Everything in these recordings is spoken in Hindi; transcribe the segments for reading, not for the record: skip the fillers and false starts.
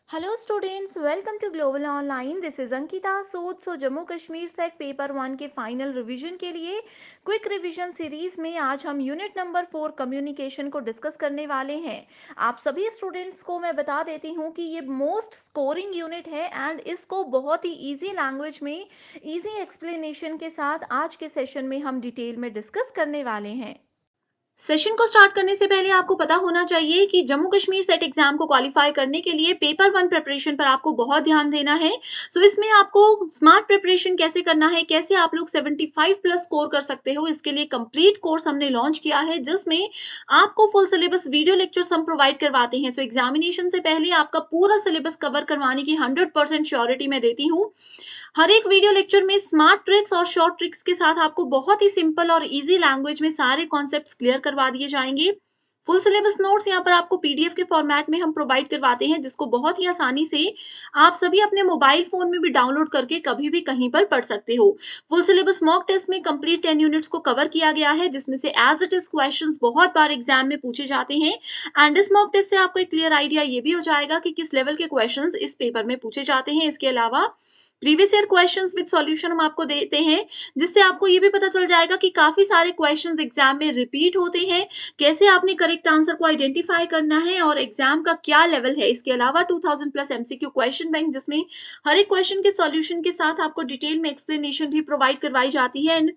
Hello students, welcome to Global Online. This is Ankita सोद। जम्मू कश्मीर सेट पेपर 1 के फाइनल रिवीजन के लिए क्विक रिवीजन सीरीज में आज हम यूनिट नंबर 4 कम्युनिकेशन को डिस्कस करने वाले हैं। आप सभी स्टूडेंट्स को मैं बता देती हूँ कि ये मोस्ट स्कोरिंग यूनिट है एंड इसको बहुत ही इजी लैंग्वेज में इजी एक्सप्लेनेशन के साथ आज के सेशन में हम डिटेल में डिस्कस करने वाले हैं। सेशन को स्टार्ट करने से पहले आपको पता होना चाहिए कि जम्मू कश्मीर सेट एग्जाम को क्वालिफाई करने के लिए पेपर 1 प्रिपरेशन पर आपको बहुत ध्यान देना है। सो इसमें आपको स्मार्ट प्रिपरेशन कैसे करना है, कैसे आप लोग 75 प्लस स्कोर कर सकते हो, इसके लिए कंप्लीट कोर्स हमने लॉन्च किया है जिसमें आपको फुल सिलेबस वीडियो लेक्चर्स हम प्रोवाइड करवाते हैं। सो एग्जामिनेशन से पहले आपका पूरा सिलेबस कवर करवाने की 100% श्योरिटी मैं देती हूँ। हर एक वीडियो लेक्चर में स्मार्ट ट्रिक्स और शॉर्ट ट्रिक्स के साथ आपको बहुत ही सिंपल और इजी लैंग्वेज में सारे कॉन्सेप्ट्स क्लियर करवा दिए जाएंगे। फुल सिलेबस नोट्स यहाँ पर आपको पीडीएफ के फॉर्मेट में हम प्रोवाइड करवाते हैं जिसको बहुत ही आसानी से आप सभी अपने मोबाइल फोन में भी डाउनलोड करके कभी भी कहीं पर पढ़ सकते हो। फुल सिलेबस मॉक टेस्ट में कंप्लीट 10 यूनिट्स को कवर किया गया है जिसमें से एज इट इज क्वेश्चंस बहुत बार एग्जाम में पूछे जाते हैं एंड इस मॉक टेस्ट से आपको एक क्लियर आइडिया ये भी हो जाएगा कि किस लेवल के क्वेश्चंस इस पेपर में पूछे जाते हैं। इसके अलावा previous year questions with solution हम आपको देते हैं जिससे आपको ये भी पता चल जाएगा कि काफी सारे क्वेश्चंस एग्जाम में रिपीट होते हैं, कैसे आपने करेक्ट आंसर को आइडेंटिफाई करना है और एग्जाम का क्या लेवल है। इसके अलावा 2000 प्लस एमसीक्यू क्वेश्चन बैंक जिसमें हर एक क्वेश्चन के सॉल्यूशन के साथ आपको डिटेल में एक्सप्लेनेशन भी प्रोवाइड करवाई जाती है। एंड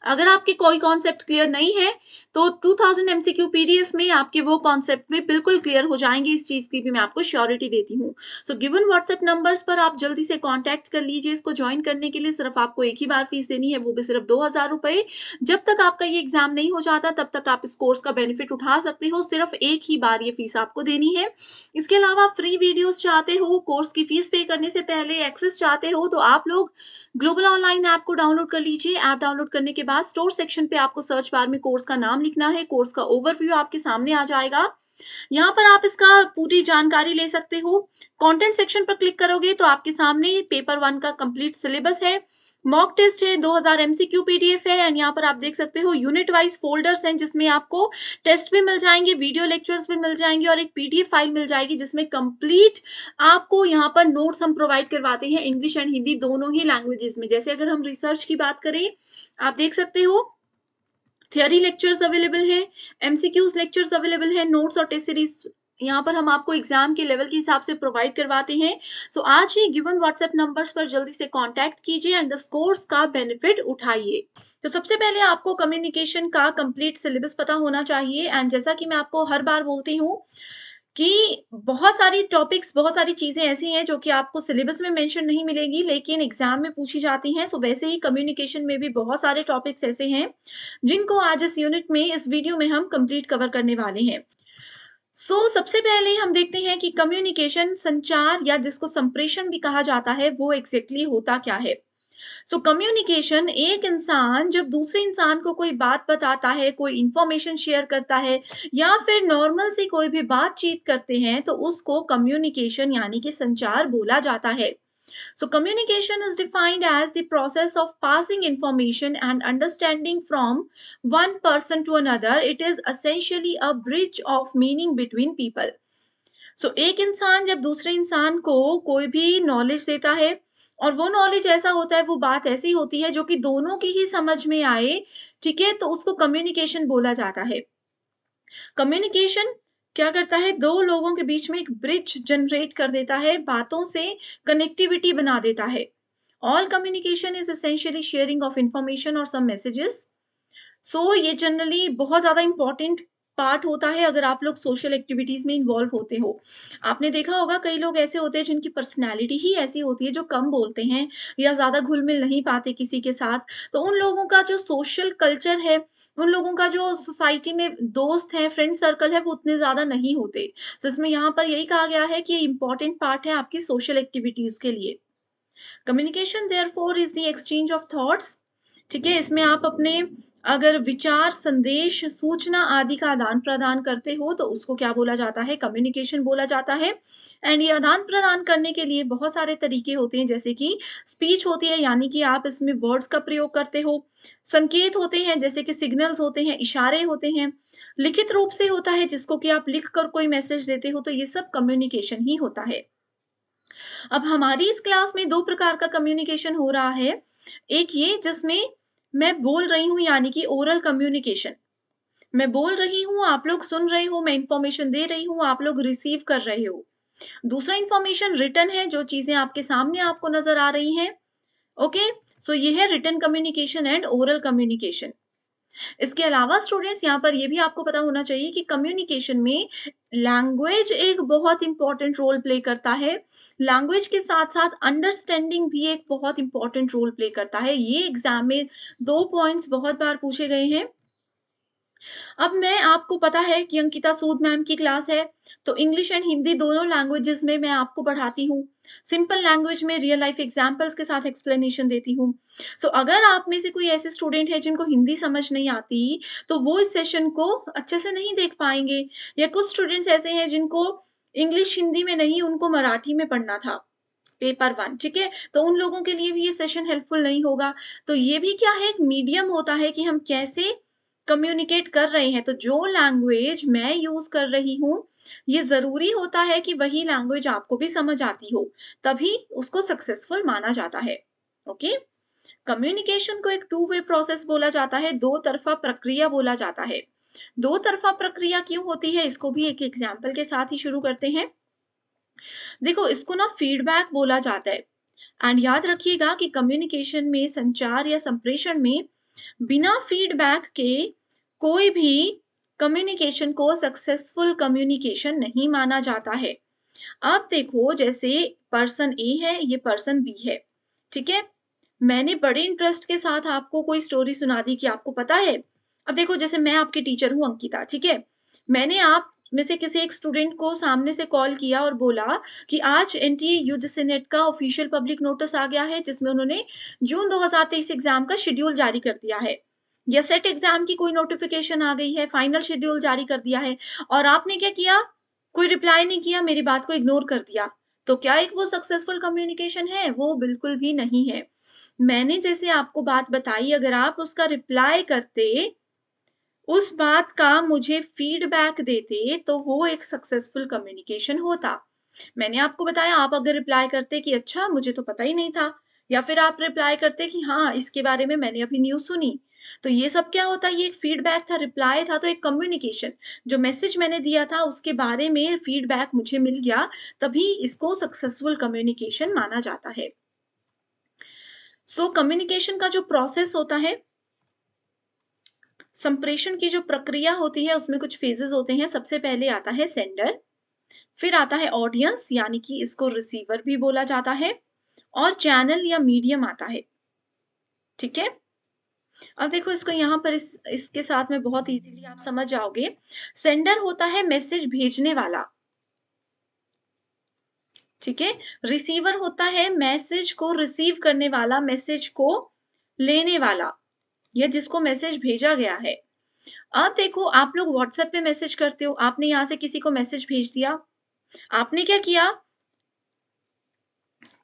अगर आपके कोई कॉन्सेप्ट क्लियर नहीं है तो 2000 एमसीक्यू पीडीएफ में आपके वो कॉन्सेप्ट भी बिल्कुल क्लियर हो जाएंगे, इस चीज की भी मैं आपको श्योरिटी देती हूँ। सो गिवन व्हाट्सएप नंबर्स पर आप जल्दी से कांटेक्ट कर लीजिए। इसको ज्वाइन करने के लिए सिर्फ आपको एक ही बार फीस देनी है, वो भी सिर्फ 2000 रुपए। जब तक आपका ये एग्जाम नहीं हो जाता तब तक आप इस कोर्स का बेनिफिट उठा सकते हो, सिर्फ एक ही बार ये फीस आपको देनी है। इसके अलावा फ्री वीडियोस चाहते हो, कोर्स की फीस पे करने से पहले एक्सेस चाहते हो तो आप लोग ग्लोबल ऑनलाइन ऐप को डाउनलोड कर लीजिए। ऐप डाउनलोड करने के बाद स्टोर सेक्शन पे आपको सर्च बार में कोर्स का नाम लिखना है, कोर्स का ओवरव्यू आपके सामने आ जाएगा। यहाँ पर आप इसका पूरी जानकारी ले सकते हो। कंटेंट सेक्शन पर क्लिक करोगे तो आपके सामने पेपर 1 का कंप्लीट सिलेबस है, मॉक टेस्ट है, 2000 एमसीक्यू पीडीएफ है एंड यहाँ पर आप देख सकते हो यूनिट वाइज फोल्डर्स हैं जिसमें आपको टेस्ट भी मिल जाएंगे, वीडियो लेक्चर्स भी मिल जाएंगे और एक पीडीएफ फाइल मिल जाएगी जिसमें कंप्लीट आपको यहाँ पर नोट्स हम प्रोवाइड करवाते हैं इंग्लिश एंड हिंदी दोनों ही लैंग्वेजेस में। जैसे अगर हम रिसर्च की बात करें, आप देख सकते हो थियरी लेक्चर्स अवेलेबल है, एमसीक्यूज लेक्चर्स अवेलेबल है, नोट्स और टेस्ट सीरीज यहाँ पर हम आपको एग्जाम के लेवल के हिसाब से प्रोवाइड करवाते हैं। सो आज ही गिवन व्हाट्सएप नंबर्स पर जल्दी से कांटेक्ट कीजिए एंड द कोर्स का बेनिफिट उठाइए। तो सबसे पहले आपको कम्युनिकेशन का कंप्लीट सिलेबस पता होना चाहिए एंड जैसा कि मैं आपको हर बार बोलती हूँ कि बहुत सारी टॉपिक्स, बहुत सारी चीजें ऐसी हैं जो कि आपको सिलेबस में मेंशन नहीं मिलेगी लेकिन एग्जाम में पूछी जाती हैं। सो वैसे ही कम्युनिकेशन में भी बहुत सारे टॉपिक्स ऐसे हैं जिनको आज इस यूनिट में, इस वीडियो में हम कंप्लीट कवर करने वाले हैं। सबसे पहले हम देखते हैं कि कम्युनिकेशन, संचार या जिसको संप्रेषण भी कहा जाता है, वो एग्जैक्टली होता क्या है। कम्युनिकेशन एक इंसान जब दूसरे इंसान को कोई बात बताता है, कोई इंफॉर्मेशन शेयर करता है या फिर नॉर्मल सी कोई भी बातचीत करते हैं तो उसको कम्युनिकेशन यानी कि संचार बोला जाता है। Communication is defined as the process of passing information and understanding from one person to another. It is essentially a bridge of meaning between people. एक इंसान जब दूसरे इंसान को कोई भी नॉलेज देता है और वो नॉलेज ऐसा होता है, वो बात ऐसी होती है जो कि दोनों की ही समझ में आए, ठीक है, तो उसको कम्युनिकेशन बोला जाता है। कम्युनिकेशन क्या करता है, दो लोगों के बीच में एक ब्रिज जनरेट कर देता है, बातों से कनेक्टिविटी बना देता है। All communication is essentially sharing of information और सम मैसेजेस। ये जनरली बहुत ज्यादा इंपॉर्टेंट पार्ट होता है अगर आप लोग सोशल एक्टिविटीज में इन्वॉल्व होते हो। आपने देखा होगा कई लोग ऐसे होते हैं जिनकी पर्सनैलिटी ही ऐसी होती है, जो कम बोलते हैं या ज्यादा घुल मिल नहीं पाते किसी के साथ। तो उन लोगों का जो सोशल कल्चर है, उन लोगों का जो सोसाइटी में दोस्त है, फ्रेंड सर्कल है, वो उतने ज्यादा नहीं होते। इसमें यहाँ पर यही कहा गया है कि ये इंपॉर्टेंट पार्ट है आपकी सोशल एक्टिविटीज के लिए। Communication therefore is the exchange of thoughts, ठीक है, इसमें आप अपने अगर विचार, संदेश, सूचना आदि का आदान प्रदान करते हो तो उसको क्या बोला जाता है, कम्युनिकेशन बोला जाता है। एंड ये आदान प्रदान करने के लिए बहुत सारे तरीके होते हैं, जैसे कि स्पीच होती है यानी कि आप इसमें वर्ड्स का प्रयोग करते हो, संकेत होते हैं जैसे कि सिग्नल्स होते हैं, इशारे होते हैं, लिखित रूप से होता है जिसको कि आप लिख कर कोई मैसेज देते हो, तो ये सब कम्युनिकेशन ही होता है। अब हमारी इस क्लास में 2 प्रकार का कम्युनिकेशन हो रहा है। एक ये जिसमें मैं बोल रही हूँ यानी कि ओरल कम्युनिकेशन। मैं बोल रही हूँ, आप लोग सुन रहे हो, मैं इन्फॉर्मेशन दे रही हूँ, आप लोग रिसीव कर रहे हो। दूसरा इन्फॉर्मेशन रिटन है, जो चीज़ें आपके सामने आपको नज़र आ रही हैं। ओके? सो ये है written communication and oral communication. इसके अलावा स्टूडेंट्स यहाँ पर ये भी आपको पता होना चाहिए कि कम्युनिकेशन में लैंग्वेज एक बहुत इंपॉर्टेंट रोल प्ले करता है। लैंग्वेज के साथ-साथ अंडरस्टैंडिंग भी एक बहुत इंपॉर्टेंट रोल प्ले करता है। ये एग्ज़ाम में 2 पॉइंट्स बहुत बार पूछे गए हैं। अब मैं आपको पता है कि अंकिता सूद मैम की क्लास है, तो इंग्लिश एंड हिंदी दोनों लैंग्वेजेज़ में मैं आपको पढ़ाती हूँ। सिंपल लैंग्वेज में रियल लाइफ एग्ज़ाम्पल्स के साथ एक्सप्लेनेशन देती हूँ। सो अगर आप में से कोई ऐसे स्टूडेंट है जिनको हिंदी समझ नहीं आती, तो वो इस सेशन को अच्छे से नहीं देख पाएँगे, या कुछ स्टूडेंट्स ऐसे हैं जिनको इंग्लिश हिंदी में नहीं, उनको मराठी में पढ़ना था, पेपर 1, ठीक है? तो उन लोगों के लिए भी ये सेशन हेल्पफुल नहीं होगा। तो ये भी क्या है, एक मीडियम होता है कि हम कैसे कम्युनिकेट कर रहे हैं। तो जो लैंग्वेज मैं यूज़ कर रही हूँ, ये ज़रूरी होता है कि वही लैंग्वेज आपको भी समझ आती हो, तभी उसको सक्सेसफुल माना जाता है। ओके? कम्युनिकेशन को एक टू वे प्रोसेस बोला जाता है, दो तरफ़ा प्रक्रिया बोला जाता है। दो तरफ़ा प्रक्रिया क्यों होती है, इसको भी एक एग्ज़ाम्पल के साथ ही शुरू करते हैं। देखो, इसको ना फीडबैक बोला जाता है। एंड याद रखिएगा कि कम्युनिकेशन में, संचार या संप्रेषण में बिना फीडबैक के कोई भी कम्युनिकेशन को सक्सेसफुल कम्युनिकेशन नहीं माना जाता है। अब देखो, जैसे पर्सन ए है, ये पर्सन बी है, ठीक है? मैंने बड़े इंटरेस्ट के साथ आपको कोई स्टोरी सुना दी कि आपको पता है। अब देखो, जैसे मैं आपकी टीचर हूँ अंकिता, ठीक है? मैंने आप में से किसी एक स्टूडेंट को सामने से कॉल किया और बोला कि आज एनटीए यूजीसी नेट का ऑफिशियल पब्लिक नोटिस आ गया है, जिसमें उन्होंने जून 2023 एग्जाम का शेड्यूल जारी कर दिया है, या सेट एग्जाम की कोई नोटिफिकेशन आ गई है, फाइनल शेड्यूल जारी कर दिया है, और आपने क्या किया? कोई रिप्लाई नहीं किया, मेरी बात को इग्नोर कर दिया। तो क्या एक वो सक्सेसफुल कम्युनिकेशन है? वो बिल्कुल भी नहीं है। मैंने जैसे आपको बात बताई, अगर आप उसका रिप्लाई करते, उस बात का मुझे फीडबैक देते, तो वो एक सक्सेसफुल कम्युनिकेशन होता। मैंने आपको बताया, आप अगर रिप्लाई करते कि अच्छा मुझे तो पता ही नहीं था, या फिर आप रिप्लाई करते कि हाँ, इसके बारे में मैंने अभी न्यूज़ सुनी। तो ये सब क्या होता है? ये एक फीडबैक था, रिप्लाई था, तो एक कम्युनिकेशन, जो मैसेज मैंने दिया था उसके बारे में फीडबैक मुझे मिल गया, तभी इसको सक्सेसफुल कम्युनिकेशन माना जाता है। सो कम्युनिकेशन का जो प्रोसेस होता है, संप्रेषण की जो प्रक्रिया होती है, उसमें कुछ फेजेस होते हैं। सबसे पहले आता है सेंडर, फिर आता है ऑडियंस, यानी कि इसको रिसीवर भी बोला जाता है, और चैनल या मीडियम आता है। ठीक है? अब देखो, इसको यहाँ पर इसके साथ में बहुत इजीली आप समझ जाओगे। सेंडर होता है मैसेज भेजने वाला, ठीक है? रिसीवर होता है मैसेज को रिसीव करने वाला, मैसेज को लेने वाला, या जिसको मैसेज भेजा गया है। अब देखो, आप लोग व्हाट्सएप पे मैसेज करते हो, आपने यहाँ से किसी को मैसेज भेज दिया। आपने क्या किया?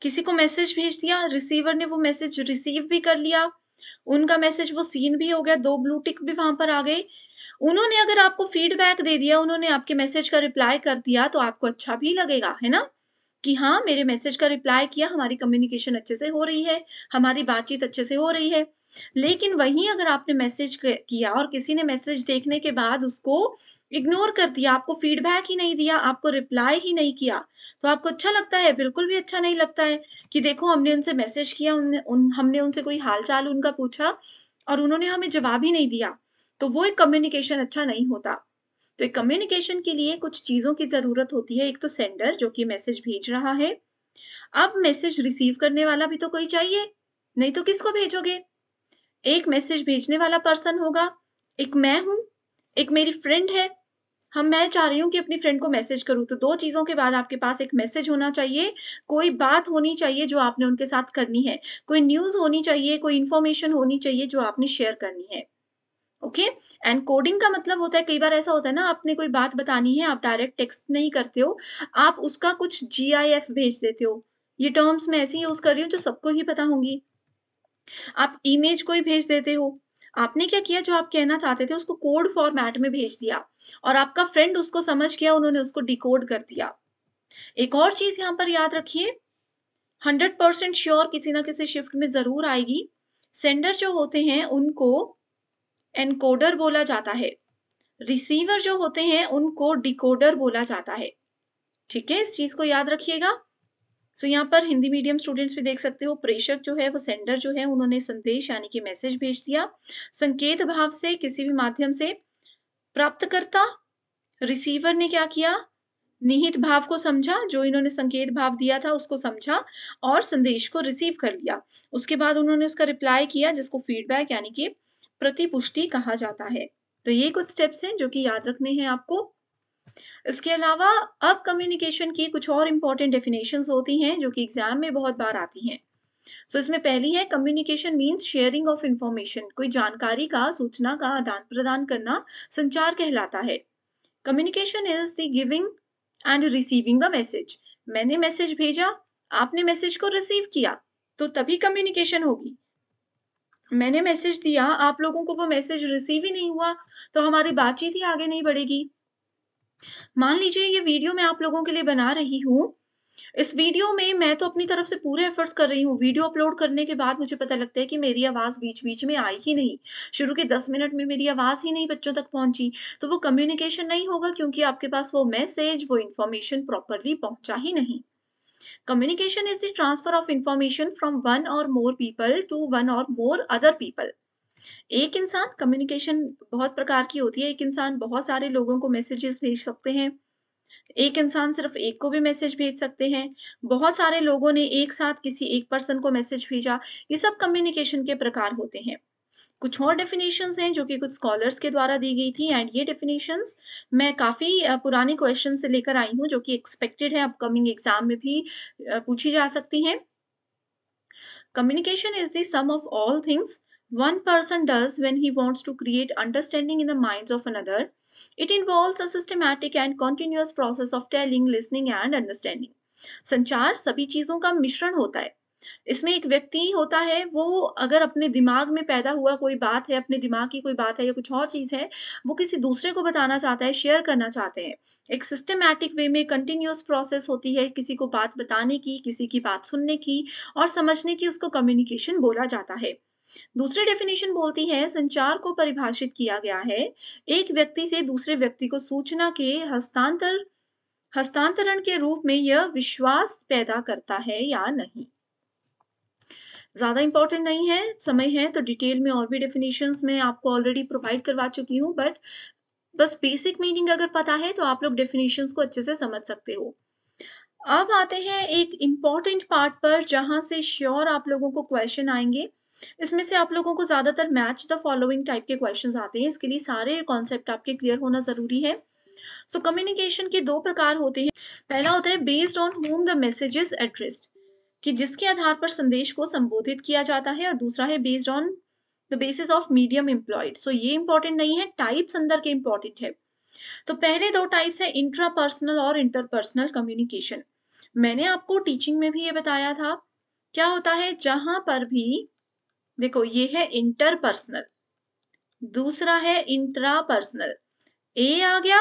किसी को मैसेज भेज दिया, रिसीवर ने वो मैसेज रिसीव भी कर लिया, उनका मैसेज वो सीन भी हो गया, 2 ब्लू टिक भी वहाँ पर आ गए। उन्होंने अगर आपको फीडबैक दे दिया, उन्होंने आपके मैसेज का रिप्लाई कर दिया, तो आपको अच्छा भी लगेगा, है ना? कि हाँ, मेरे मैसेज का रिप्लाई किया, हमारी कम्युनिकेशन अच्छे से हो रही है, हमारी बातचीत अच्छे से हो रही है। लेकिन वहीं अगर आपने मैसेज किया और किसी ने मैसेज देखने के बाद उसको इग्नोर कर दिया, आपको फीडबैक ही नहीं दिया, आपको रिप्लाई ही नहीं किया, तो आपको अच्छा लगता है? बिल्कुल भी अच्छा नहीं लगता है कि देखो, हमने उनसे मैसेज किया, हमने उनसे कोई हाल-चाल उनका पूछा और उन्होंने हमें जवाब ही नहीं दिया। तो वो एक कम्युनिकेशन अच्छा नहीं होता। तो एक कम्युनिकेशन के लिए कुछ चीज़ों की ज़रूरत होती है। एक तो सेंडर, जो कि मैसेज भेज रहा है। अब मैसेज रिसीव करने वाला भी तो कोई चाहिए, नहीं तो किसको भेजोगे? एक मैसेज भेजने वाला पर्सन होगा, एक मैं हूँ, एक मेरी फ्रेंड है। मैं चाह रही हूँ कि अपनी फ्रेंड को मैसेज करूँ, तो 2 चीज़ों के बाद आपके पास एक मैसेज होना चाहिए, कोई बात होनी चाहिए जो आपने उनके साथ करनी है, कोई न्यूज़ होनी चाहिए, कोई इन्फॉर्मेशन होनी चाहिए जो आपने शेयर करनी है। ओके? एंड कोडिंग का मतलब होता है, कई बार ऐसा होता है ना, आपने कोई बात बतानी है, आप डायरेक्ट टेक्स्ट नहीं करते हो, आप उसका कुछ जीआईएफ भेज देते हो। ये टर्म्स मैं ऐसे ही यूज़ कर रही हूँ जो सबको ही पता होंगी। आप इमेज कोई भेज देते हो। आपने क्या किया, जो आप कहना चाहते थे उसको कोड फॉर्मेट में भेज दिया, और आपका फ्रेंड उसको समझ गया, उन्होंने उसको डिकोड कर दिया। एक और चीज यहाँ पर याद रखिए, 100% श्योर किसी ना किसी शिफ्ट में जरूर आएगी। सेंडर जो होते हैं उनको एनकोडर बोला जाता है, रिसीवर जो होते हैं उनको डिकोडर बोला जाता है। ठीक है, इस चीज को याद रखिएगा। सो यहाँ पर हिंदी मीडियम स्टूडेंट्स भी देख सकते हो, प्रेषक जो है वो सेंडर जो है उन्होंने संदेश यानी कि मैसेज भेज दिया। संकेत भाव से किसी भी माध्यम से प्राप्तकर्ता रिसीवर ने क्या किया, निहित भाव को समझा, जो इन्होंने संकेत भाव दिया था उसको समझा और संदेश को रिसीव कर लिया। उसके बाद उन्होंने उसका रिप्लाई किया जिसको फीडबैक यानी कि प्रतिपुष्टि कहा जाता है। तो ये कुछ स्टेप्स हैं जो कि याद रखने हैं आपको। इसके अलावा अब कम्युनिकेशन की कुछ और इंपॉर्टेंट डेफिनेशंस होती हैं जो कि एग्जाम में बहुत बार आती हैं। सो इसमें पहली है, communication means sharing of information. कोई जानकारी का, सूचना का आदान प्रदान करना संचार कहलाता है। Communication is the giving and receiving a message. मैंने मैसेज भेजा, आपने मैसेज को रिसीव किया, तो तभी कम्युनिकेशन होगी। मैंने मैसेज दिया, आप लोगों को वो मैसेज रिसीव ही नहीं हुआ, तो हमारी बातचीत ही आगे नहीं बढ़ेगी। मान लीजिए ये वीडियो मैं आप लोगों के लिए बना रही हूँ, इस वीडियो में मैं तो अपनी तरफ से पूरे एफर्ट्स कर रही हूँ। वीडियो अपलोड करने के बाद मुझे पता लगता है कि मेरी आवाज बीच बीच में आई ही नहीं, शुरू के 10 मिनट में मेरी आवाज ही नहीं बच्चों तक पहुंची, तो वो कम्युनिकेशन नहीं होगा क्योंकि आपके पास वो मैसेज, वो इंफॉर्मेशन प्रॉपरली पहुंचा ही नहीं। Communication is the transfer of information from one और मोर पीपल टू वन और मोर अदर पीपल। एक इंसान, कम्युनिकेशन बहुत प्रकार की होती है, एक इंसान बहुत सारे लोगों को मैसेजेस भेज सकते हैं, एक इंसान सिर्फ एक को भी मैसेज भेज सकते हैं, बहुत सारे लोगों ने एक साथ किसी एक पर्सन को मैसेज भेजा, ये सब कम्युनिकेशन के प्रकार होते हैं। कुछ और डेफिनेशंस हैं जो कि कुछ स्कॉलर्स के द्वारा दी गई थी, एंड ये डेफिनेशंस मैं काफी पुराने क्वेश्चन से लेकर आई हूँ जो कि एक्सपेक्टेड है अपकमिंग एग्जाम में भी पूछी जा सकती हैं। Communication is the sum of all things one person does when he wants to create understanding in the minds of another. It involves a systematic and continuous process of telling, listening and understanding. संचार सभी चीजों का मिश्रण होता है। इसमें एक व्यक्ति होता है, वो अगर अपने दिमाग में पैदा हुआ कोई बात है, अपने दिमाग की कोई बात है या कुछ और चीज है, वो किसी दूसरे को बताना चाहता है, शेयर करना चाहते हैं। एक सिस्टमैटिक वे में कंटिन्यूअस प्रोसेस होती है किसी को बात बताने की, किसी की बात सुनने की और समझने की, उसको कम्युनिकेशन बोला जाता है। दूसरी डेफिनेशन बोलती है, संचार को परिभाषित किया गया है, एक व्यक्ति से दूसरे व्यक्ति को सूचना के हस्तांतरण के रूप में यह विश्वास पैदा करता है या नहीं। ज्यादा इंपॉर्टेंट नहीं है, समय है तो डिटेल में और भी डेफिनेशंस मैं आपको ऑलरेडी प्रोवाइड करवा चुकी हूँ, बट बस बेसिक मीनिंग अगर पता है तो आप लोग डेफिनेशंस को अच्छे से समझ सकते हो। अब आते हैं एक इम्पॉर्टेंट पार्ट पर जहां से श्योर आप लोगों को क्वेश्चन आएंगे। इसमें से आप लोगों को ज्यादातर मैच द फॉलोइंग टाइप के क्वेश्चंस आते हैं, इसके लिए सारे कॉन्सेप्ट आपके क्लियर होना जरूरी है। सो कम्युनिकेशन के दो प्रकार होते हैं। पहला होता है based on home the message is addressed, कि जिसके आधार पर संदेश को संबोधित किया जाता है, और दूसरा है based on the basis of medium employed. So ये इंपॉर्टेंट नहीं है, टाइप्स अंदर के इंपॉर्टेंट है। तो पहले दो टाइप्स है, इंट्रापर्सनल और इंटरपर्सनल कम्युनिकेशन। मैंने आपको टीचिंग में भी ये बताया था, क्या होता है जहां पर भी, देखो ये है इंटरपर्सनल, दूसरा है इंट्रापर्सनल। ए आ गया,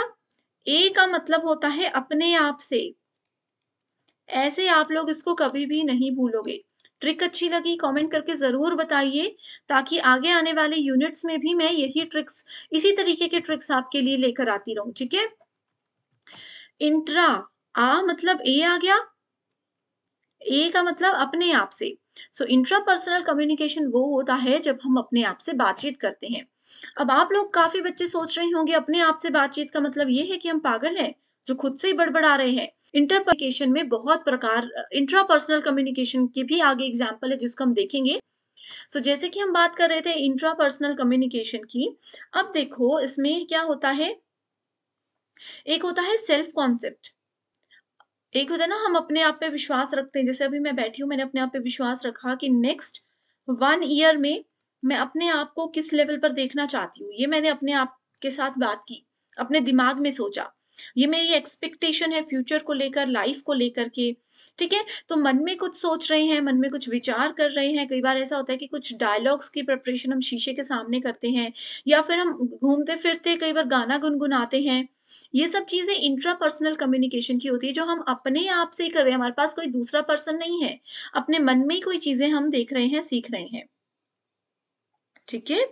ए का मतलब होता है अपने आप से, ऐसे आप लोग इसको कभी भी नहीं भूलोगे। ट्रिक अच्छी लगी कमेंट करके जरूर बताइए, ताकि आगे आने वाले यूनिट्स में भी मैं यही ट्रिक्स, इसी तरीके के ट्रिक्स आपके लिए लेकर आती रहूं। ठीक है, इंट्रा, आ मतलब ए आ गया, ए का मतलब अपने आप से। सो इंट्रापर्सनल कम्युनिकेशन वो होता है जब हम अपने आप से बातचीत करते हैं। अब आप लोग, काफी बच्चे सोच रहे होंगे अपने आप से बातचीत का मतलब ये है कि हम पागल हैं जो खुद से ही बड़बड़ा रहे हैं। इंटरकम्युनिकेशन में बहुत प्रकार, इंट्रापर्सनल कम्युनिकेशन के भी आगे एग्जाम्पल है जिसको हम देखेंगे। सो जैसे कि हम बात कर रहे थे इंट्रापर्सनल कम्युनिकेशन की, अब देखो इसमें क्या होता है, एक होता है सेल्फ कॉन्सेप्ट, एक होता है ना हम अपने आप पे विश्वास रखते हैं। जैसे अभी मैं बैठी हूँ, मैंने अपने आप पे विश्वास रखा कि नेक्स्ट 1 ईयर में मैं अपने आप को किस लेवल पर देखना चाहती हूँ, ये मैंने अपने आप के साथ बात की, अपने दिमाग में सोचा, ये मेरी एक्सपेक्टेशन है फ्यूचर को लेकर, लाइफ को लेकर के। ठीक है, तो मन में कुछ सोच रहे हैं, मन में कुछ विचार कर रहे हैं। कई बार ऐसा होता है कि कुछ डायलॉग्स की प्रिपरेशन हम शीशे के सामने करते हैं, या फिर हम घूमते फिरते कई बार गाना गुनगुनाते हैं, ये सब चीजें इंट्रापर्सनल कम्युनिकेशन की होती है, जो हम अपने आप से ही कर रहे हैं, हमारे पास कोई दूसरा पर्सन नहीं है, अपने मन में ही कोई चीजें हम देख रहे हैं, सीख रहे हैं। ठीक है।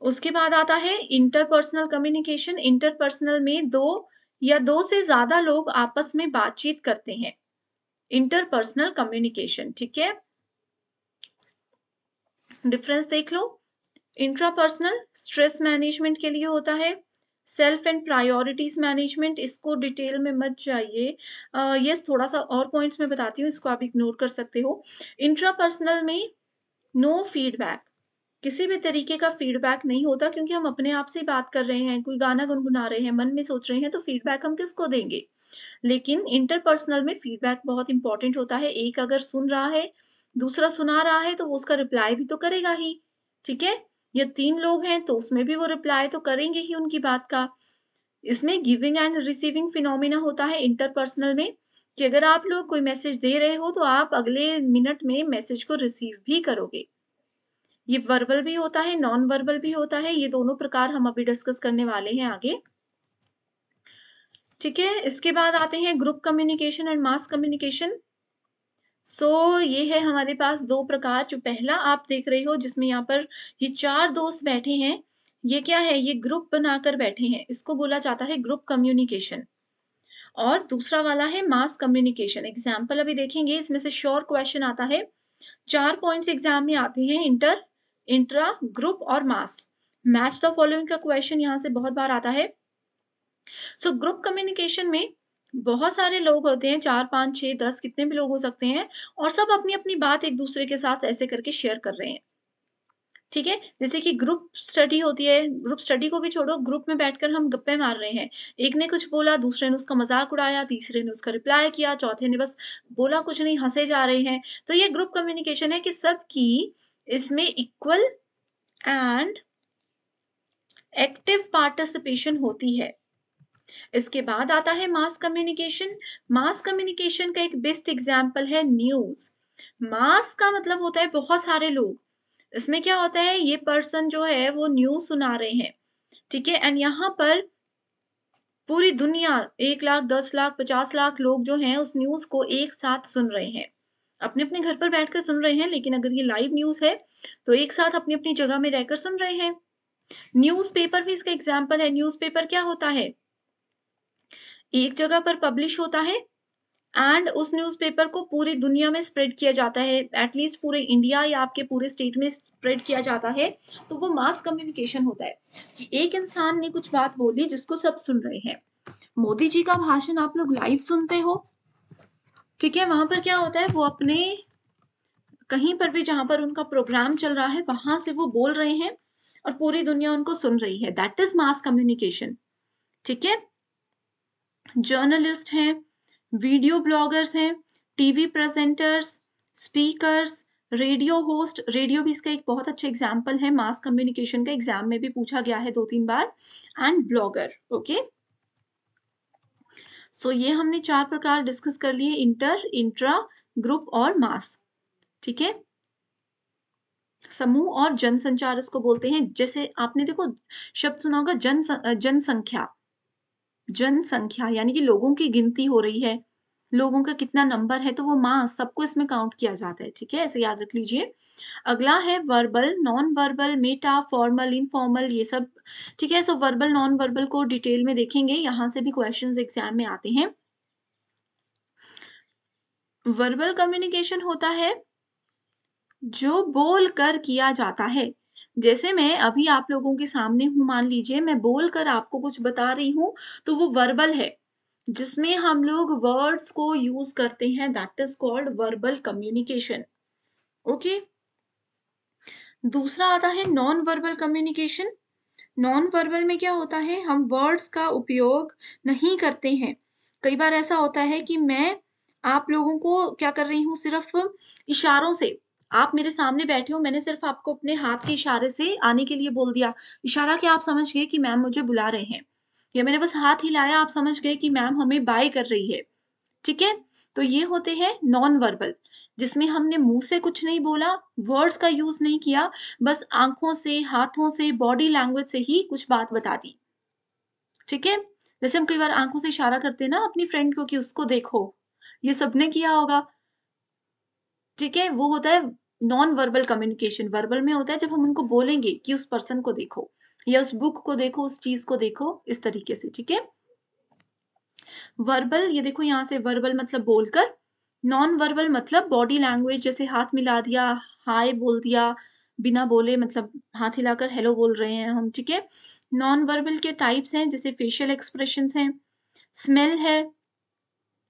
उसके बाद आता है इंटरपर्सनल कम्युनिकेशन। इंटरपर्सनल में दो या दो से ज्यादा लोग आपस में बातचीत करते हैं, इंटरपर्सनल कम्युनिकेशन। ठीक है, डिफरेंस देख लो। इंट्रापर्सनल स्ट्रेस मैनेजमेंट के लिए होता है, सेल्फ एंड प्रायोरिटीज मैनेजमेंट, इसको डिटेल में मत जाइए। यस, थोड़ा सा और पॉइंट्स में बताती हूँ, इसको आप इग्नोर कर सकते हो। इंट्रापर्सनल में नो फीडबैक, किसी भी तरीके का फीडबैक नहीं होता, क्योंकि हम अपने आप से बात कर रहे हैं, कोई गाना गुनगुना रहे हैं, मन में सोच रहे हैं, तो फीडबैक हम किसको देंगे। लेकिन इंटरपर्सनल में फीडबैक बहुत इंपॉर्टेंट होता है। एक अगर सुन रहा है, दूसरा सुना रहा है, तो वो उसका रिप्लाई भी तो करेगा ही। ठीक है, या 3 लोग हैं तो उसमें भी वो रिप्लाई तो करेंगे ही उनकी बात का। इसमें गिविंग एंड रिसीविंग फिनोमिना होता है इंटरपर्सनल में, कि अगर आप लोग कोई मैसेज दे रहे हो तो आप अगले मिनट में मैसेज को रिसीव भी करोगे। ये वर्बल भी होता है, नॉन वर्बल भी होता है, ये दोनों प्रकार हम अभी डिस्कस करने वाले हैं आगे। ठीक है, इसके बाद आते हैं group communication and mass communication. ये है हमारे पास दो प्रकार। जो पहला आप देख रहे हो, जिसमें यहाँ पर ये 4 दोस्त बैठे हैं, ये क्या है, ये ग्रुप बनाकर बैठे हैं, इसको बोला जाता है ग्रुप कम्युनिकेशन। और दूसरा वाला है मास कम्युनिकेशन। एग्जाम्पल अभी देखेंगे, इसमें से श्योर क्वेश्चन आता है, 4 पॉइंट्स एग्जाम में आते हैं, इंटर, इंट्रा, ग्रुप और मास। मैच द फॉलोइंग का क्वेश्चन यहाँ से बहुत बार आता है। ग्रुप कम्युनिकेशन में बहुत सारे लोग होते हैं, 4, 5, 6, 10, कितने भी लोग हो सकते हैं, और सब अपनी अपनी बात एक दूसरे के साथ ऐसे करके शेयर कर रहे हैं। ठीक है, जैसे कि ग्रुप स्टडी होती है, ग्रुप स्टडी को भी छोड़ो, ग्रुप में बैठकर हम गप्पे मार रहे हैं, एक ने कुछ बोला, दूसरे ने उसका मजाक उड़ाया, तीसरे ने उसका रिप्लाई किया, चौथे ने बस बोला कुछ नहीं, हंसे जा रहे हैं। तो ये ग्रुप कम्युनिकेशन है कि सबकी इसमें इक्वल एंड एक्टिव पार्टिसिपेशन होती है। इसके बाद आता है मास कम्युनिकेशन। मास कम्युनिकेशन का एक बेस्ट एग्जाम्पल है न्यूज। मास का मतलब होता है बहुत सारे लोग। इसमें क्या होता है, ये पर्सन जो है वो न्यूज सुना रहे हैं, ठीक है, एंड यहाँ पर पूरी दुनिया 1 लाख, 10 लाख, 50 लाख लोग जो हैं उस न्यूज को एक साथ सुन रहे हैं, अपने अपने घर पर बैठकर सुन रहे हैं। लेकिन अगर ये लाइव न्यूज है तो एक साथ अपनी अपनी जगह में रहकर सुन रहे हैं। न्यूज़पेपर भी इसका एग्जाम्पल है। न्यूज़पेपर क्या होता है, एक जगह पर पब्लिश होता है एंड उस न्यूज़पेपर को पूरी दुनिया में स्प्रेड किया जाता है, एटलीस्ट पूरे इंडिया या आपके पूरे स्टेट में स्प्रेड किया जाता है। तो वो मास कम्युनिकेशन होता है कि एक इंसान ने कुछ बात बोली जिसको सब सुन रहे हैं। मोदी जी का भाषण आप लोग लाइव सुनते हो, ठीक है, वहां पर क्या होता है, वो अपने कहीं पर भी जहां पर उनका प्रोग्राम चल रहा है वहां से वो बोल रहे हैं और पूरी दुनिया उनको सुन रही है। That is mass communication. ठीक है, जर्नलिस्ट हैं, वीडियो ब्लॉगर्स हैं, TV presenters, speakers, radio host. Radio भी इसका एक बहुत अच्छा एग्जाम्पल है मास कम्युनिकेशन का, एग्जाम में भी पूछा गया है 2-3 बार। And blogger. ओके, ये हमने 4 प्रकार डिस्कस कर लिए, इंटर, इंट्रा, ग्रुप और मास। ठीक है, समूह और जनसंचार इसको बोलते हैं। जैसे आपने देखो शब्द सुना होगा, जनसंख्या। जनसंख्या यानी कि लोगों की गिनती हो रही है, लोगों का कितना नंबर है, तो वो मास सबको इसमें काउंट किया जाता है। ठीक है, ऐसे याद रख लीजिए। अगला है verbal, non verbal, Meta, formal, informal, ये सब। ठीक है, वर्बल नॉन वर्बल को डिटेल में देखेंगे, यहां से भी क्वेश्चंस एग्जाम में आते हैं। वर्बल कम्युनिकेशन होता है जो बोल कर किया जाता है। जैसे मैं अभी आप लोगों के सामने हूं, मान लीजिए मैं बोल कर आपको कुछ बता रही हूं, तो वो वर्बल है, जिसमें हम लोग वर्ड्स को यूज करते हैं। That is called verbal communication. Okay, दूसरा आता है non verbal communication. Non verbal में क्या होता है, हम वर्ड्स का उपयोग नहीं करते हैं। कई बार ऐसा होता है कि मैं आप लोगों को क्या कर रही हूँ, सिर्फ इशारों से, आप मेरे सामने बैठे हो, मैंने सिर्फ आपको अपने हाथ के इशारे से आने के लिए बोल दिया, इशारा क्या आप समझ गए कि मैम मुझे बुला रहे हैं, या मैंने बस हाथ हिलाया, आप समझ गए कि मैम हमें बाय कर रही है। ठीक है, तो ये होते हैं नॉन वर्बल, जिसमें हमने मुंह से कुछ नहीं बोला, वर्ड्स का यूज नहीं किया, बस आंखों से, हाथों से, बॉडी लैंग्वेज से ही कुछ बात बता दी। ठीक है? जैसे हम कई बार आँखों से इशारा करते हैं ना अपनी फ्रेंड को कि उसको देखो, ये सबने किया होगा, ठीक है? वो होता है नॉन वर्बल कम्युनिकेशन। वर्बल में होता है जब हम उनको बोलेंगे कि उस पर्सन को देखो या उस बुक को देखो, उस चीज़ को देखो, इस तरीके से, ठीक है? वर्बल, ये देखो यहाँ से वर्बल मतलब बोलकर, नॉन वर्बल मतलब बॉडी लैंग्वेज, जैसे हाथ मिला दिया, हाय बोल दिया, बिना बोले मतलब हाथ हिलाकर हेलो बोल रहे हैं हम, ठीक है? नॉन वर्बल के टाइप्स हैं जैसे फेशियल एक्सप्रेशंस हैं, स्मेल है,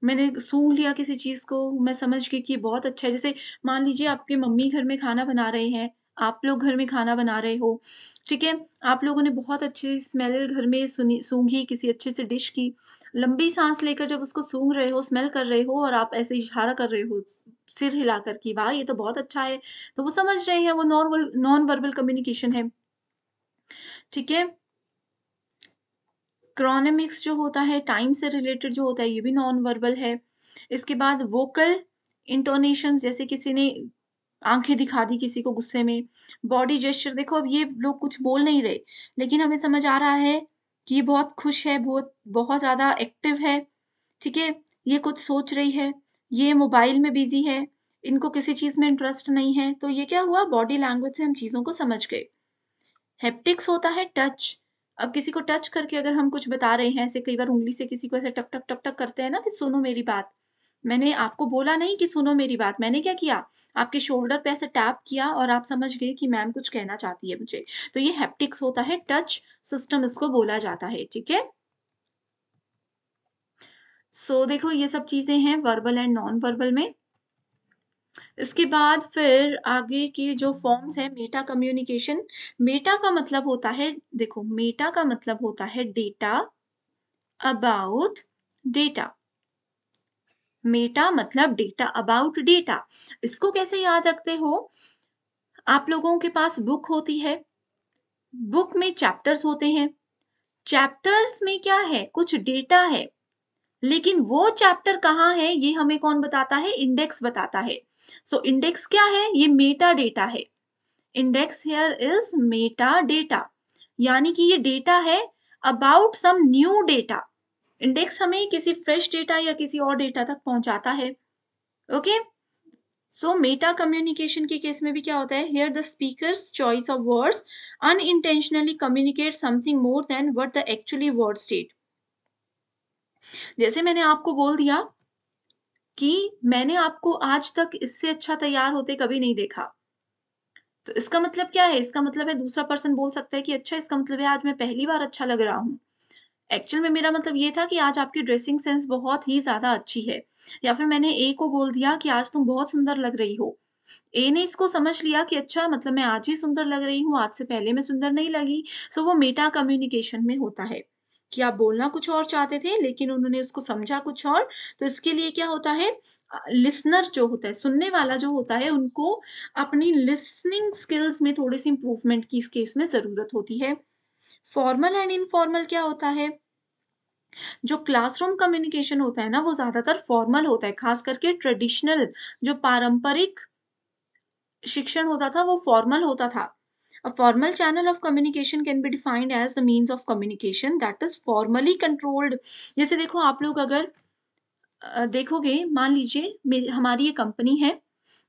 मैंने सूंघ लिया किसी चीज़ को, मैं समझ गई कि बहुत अच्छा है। जैसे मान लीजिए आपके मम्मी घर में खाना बना रहे हैं, आप लोग घर में खाना बना रहे हो, ठीक है? आप लोगों ने बहुत अच्छी स्मेल घर में सुनी सूँघी किसी अच्छे से डिश की, लंबी साँस लेकर जब उसको सूँघ रहे हो, स्मेल कर रहे हो और आप ऐसे इशारा कर रहे हो सिर हिलाकर कि वाह! ये तो बहुत अच्छा है, तो वो समझ रहे हैं, वो नॉन वर्बल कम्युनिकेशन है, ठीक है? क्रोनेमिक्स जो होता है, टाइम से रिलेटेड जो होता है, ये भी नॉन वर्बल है। इसके बाद वोकल इंटोनेशंस, जैसे किसी ने आँखें दिखा दी किसी को गुस्से में, बॉडी जेस्चर, देखो अब ये लोग कुछ बोल नहीं रहे, लेकिन हमें समझ आ रहा है कि ये बहुत खुश है, बहुत बहुत ज़्यादा एक्टिव है, ठीक है? ये कुछ सोच रही है, ये मोबाइल में बिज़ी है, इनको किसी चीज़ में इंटरेस्ट नहीं है, तो ये क्या हुआ, बॉडी लैंग्वेज से हम चीज़ों को समझ गए। हैप्टिक्स होता है टच। अब किसी को टच करके अगर हम कुछ बता रहे हैं, ऐसे कई बार उँगली से किसी को ऐसे टक, टक, टक, टक करते हैं ना कि सुनो मेरी बात। मैंने आपको बोला नहीं कि सुनो मेरी बात, मैंने क्या किया? आपके शोल्डर पे ऐसे टैप किया और आप समझ गए कि मैम कुछ कहना चाहती है मुझे। तो ये हैप्टिक्स होता है, टच सिस्टम इसको बोला जाता है, ठीक है? सो देखो ये सब चीज़ें हैं वर्बल एंड नॉन वर्बल में। इसके बाद फिर आगे की जो फॉर्म्स है मेटा कम्युनिकेशन। मेटा का मतलब होता है, देखो मेटा का मतलब होता है डेटा अबाउट डेटा। मेटा मतलब डेटा अबाउट डेटा। इसको कैसे याद रखते हो? आप लोगों के पास बुक होती है, बुक में चैप्टर्स होते हैं, चैप्टर्स में क्या है, कुछ डेटा है, लेकिन वो चैप्टर कहाँ है ये हमें कौन बताता है? इंडेक्स बताता है। सो इंडेक्स क्या है? ये मेटा डेटा है। Index here is meta data, यानी कि ये डेटा है about some new data. Index हमें किसी फ्रेश डेटा या किसी और डेटा तक पहुंचाता है, ओके? सो मेटा कम्युनिकेशन के केस में भी क्या होता है? Here the speakers choice of words unintentionally communicate something more than what the actually word state. जैसे मैंने आपको बोल दिया कि मैंने आपको आज तक इससे अच्छा तैयार होते कभी नहीं देखा, तो इसका मतलब क्या है? इसका मतलब है दूसरा पर्सन बोल सकता है कि अच्छा इसका मतलब है आज मैं पहली बार अच्छा लग रहा हूँ। एक्चुअल में मेरा मतलब ये था कि आज आपकी ड्रेसिंग सेंस बहुत ही ज़्यादा अच्छी है, या फिर मैंने ए को बोल दिया कि आज तुम बहुत सुंदर लग रही हो। ए ने इसको समझ लिया कि अच्छा मतलब मैं आज ही सुंदर लग रही हूँ, आज से पहले मैं सुंदर नहीं लगी। सो वो मेटा कम्युनिकेशन में होता है कि आप बोलना कुछ और चाहते थे लेकिन उन्होंने उसको समझा कुछ और। तो इसके लिए क्या होता है, लिसनर जो होता है, सुनने वाला जो होता है, उनको अपनी लिसनिंग स्किल्स में थोड़ी-सी इम्प्रूवमेंट की इस केस में ज़रूरत होती है। फॉर्मल एंड इनफॉर्मल क्या होता है? जो क्लासरूम कम्युनिकेशन होता है ना, वो ज़्यादातर फॉर्मल होता है, खास करके ट्रेडिशनल जो पारंपरिक शिक्षण होता था, वो फॉर्मल होता था। A formal channel of communication can be defined as the means of communication that is formally controlled। जैसे देखो आप लोग अगर देखोगे, मान लीजिए हमारी ये कंपनी है,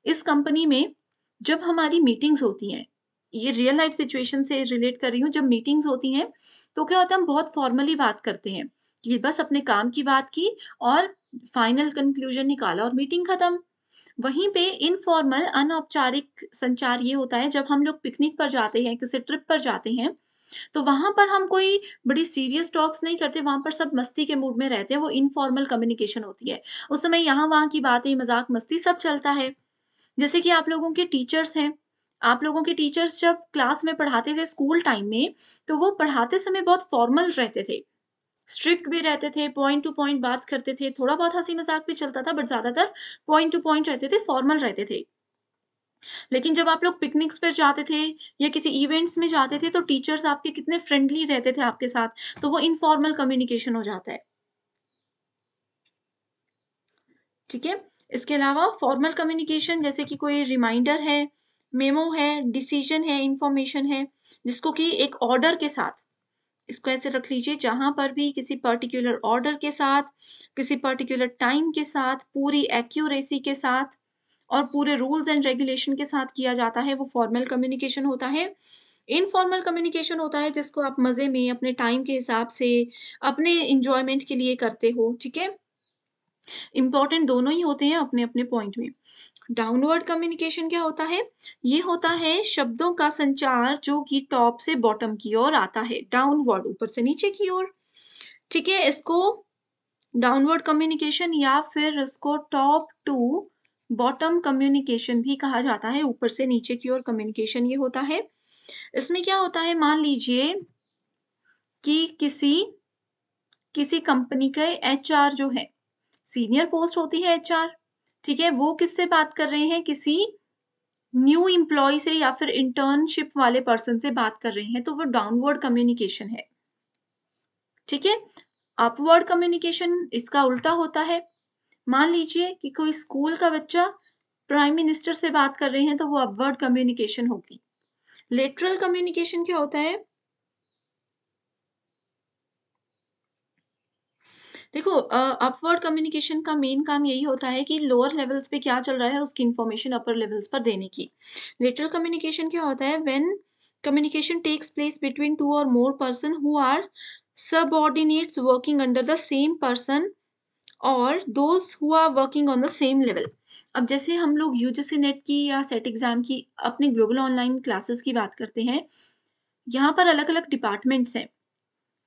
इस कंपनी में जब हमारी मीटिंग्स होती हैं, ये रियल लाइफ सिचुएशन से रिलेट कर रही हूँ, जब मीटिंग्स होती हैं तो क्या होता है, हम बहुत फॉर्मली बात करते हैं कि बस अपने काम की बात की और फाइनल कंक्लूजन निकाला और मीटिंग खत्म। वहीं पे इनफॉर्मल अनौपचारिक संचार ये होता है जब हम लोग पिकनिक पर जाते हैं, किसी ट्रिप पर जाते हैं, तो वहाँ पर हम कोई बड़ी सीरियस टॉक्स नहीं करते, वहाँ पर सब मस्ती के मूड में रहते हैं, वो इनफॉर्मल कम्युनिकेशन होती है। उस समय यहाँ-वहाँ की बातें, मज़ाक, मस्ती सब चलता है। जैसे कि आप लोगों के टीचर्स हैं, आप लोगों के टीचर्स जब क्लास में पढ़ाते थे स्कूल टाइम में, तो वो पढ़ाते समय बहुत फॉर्मल रहते थे, स्ट्रिक्ट भी रहते थे, पॉइंट टू पॉइंट बात करते थे, थोड़ा बहुत हँसी-मज़ाक भी चलता था, बट ज़्यादातर पॉइंट टू पॉइंट रहते थे, फॉर्मल रहते थे। लेकिन जब आप लोग पिकनिक्स पर जाते थे या किसी इवेंट्स में जाते थे, तो टीचर्स आपके कितने फ्रेंडली रहते थे आपके साथ, तो वो इनफॉर्मल कम्युनिकेशन हो जाता है, ठीक है? इसके अलावा फॉर्मल कम्युनिकेशन जैसे कि कोई रिमाइंडर है, मेमो है, डिसीजन है, इन्फॉर्मेशन है, जिसको कि एक ऑर्डर के साथ इसको ऐसे रख लीजिए, जहाँ पर भी किसी पर्टिकुलर ऑर्डर के साथ, किसी पर्टिकुलर टाइम के साथ, पूरी एक्यूरेसी के साथ और पूरे रूल्स एंड रेगुलेशन के साथ किया जाता है, वो फॉर्मल कम्युनिकेशन होता है। इनफॉर्मल कम्युनिकेशन होता है जिसको आप मज़े में, अपने टाइम के हिसाब से, अपने एन्जॉयमेंट के लिए करते हो, ठीक है? इम्पोर्टेंट दोनों ही होते हैं अपने-अपने पॉइंट में। डाउनवर्ड कम्युनिकेशन क्या होता है? ये होता है शब्दों का संचार जो कि टॉप से बॉटम की ओर आता है, डाउनवर्ड ऊपर से नीचे की ओर, ठीक है? इसको डाउनवर्ड कम्युनिकेशन या फिर इसको टॉप टू बॉटम कम्युनिकेशन भी कहा जाता है, ऊपर से नीचे की ओर कम्युनिकेशन ये होता है। इसमें क्या होता है, मान लीजिए कि किसी किसी कंपनी के एचआर जो है, सीनियर पोस्ट होती है एचआर, ठीक है? वो किससे बात कर रहे हैं? किसी न्यू एम्प्लॉयी से या फिर इंटर्नशिप वाले पर्सन से बात कर रहे हैं, तो वो डाउनवर्ड कम्युनिकेशन है, ठीक है? अपवर्ड कम्युनिकेशन इसका उल्टा होता है। मान लीजिए कि कोई स्कूल का बच्चा प्राइम मिनिस्टर से बात कर रहे हैं, तो वो अपवर्ड कम्युनिकेशन होगी। लेटरल कम्युनिकेशन क्या होता है? देखो, अपवर्ड कम्युनिकेशन का मेन काम यही होता है कि लोअर लेवल्स पे क्या चल रहा है उसकी इन्फॉर्मेशन अपर लेवल्स पर देने की। लेटरल कम्युनिकेशन क्या होता है? When communication takes place between two और more person who are subordinates working under the same person और those who are working on the same level. अब जैसे हम लोग यूजीसी नेट की या सेट एग्जाम की अपने ग्लोबल ऑनलाइन क्लासेस की बात करते हैं, यहाँ पर अलग अलग डिपार्टमेंट्स हैं,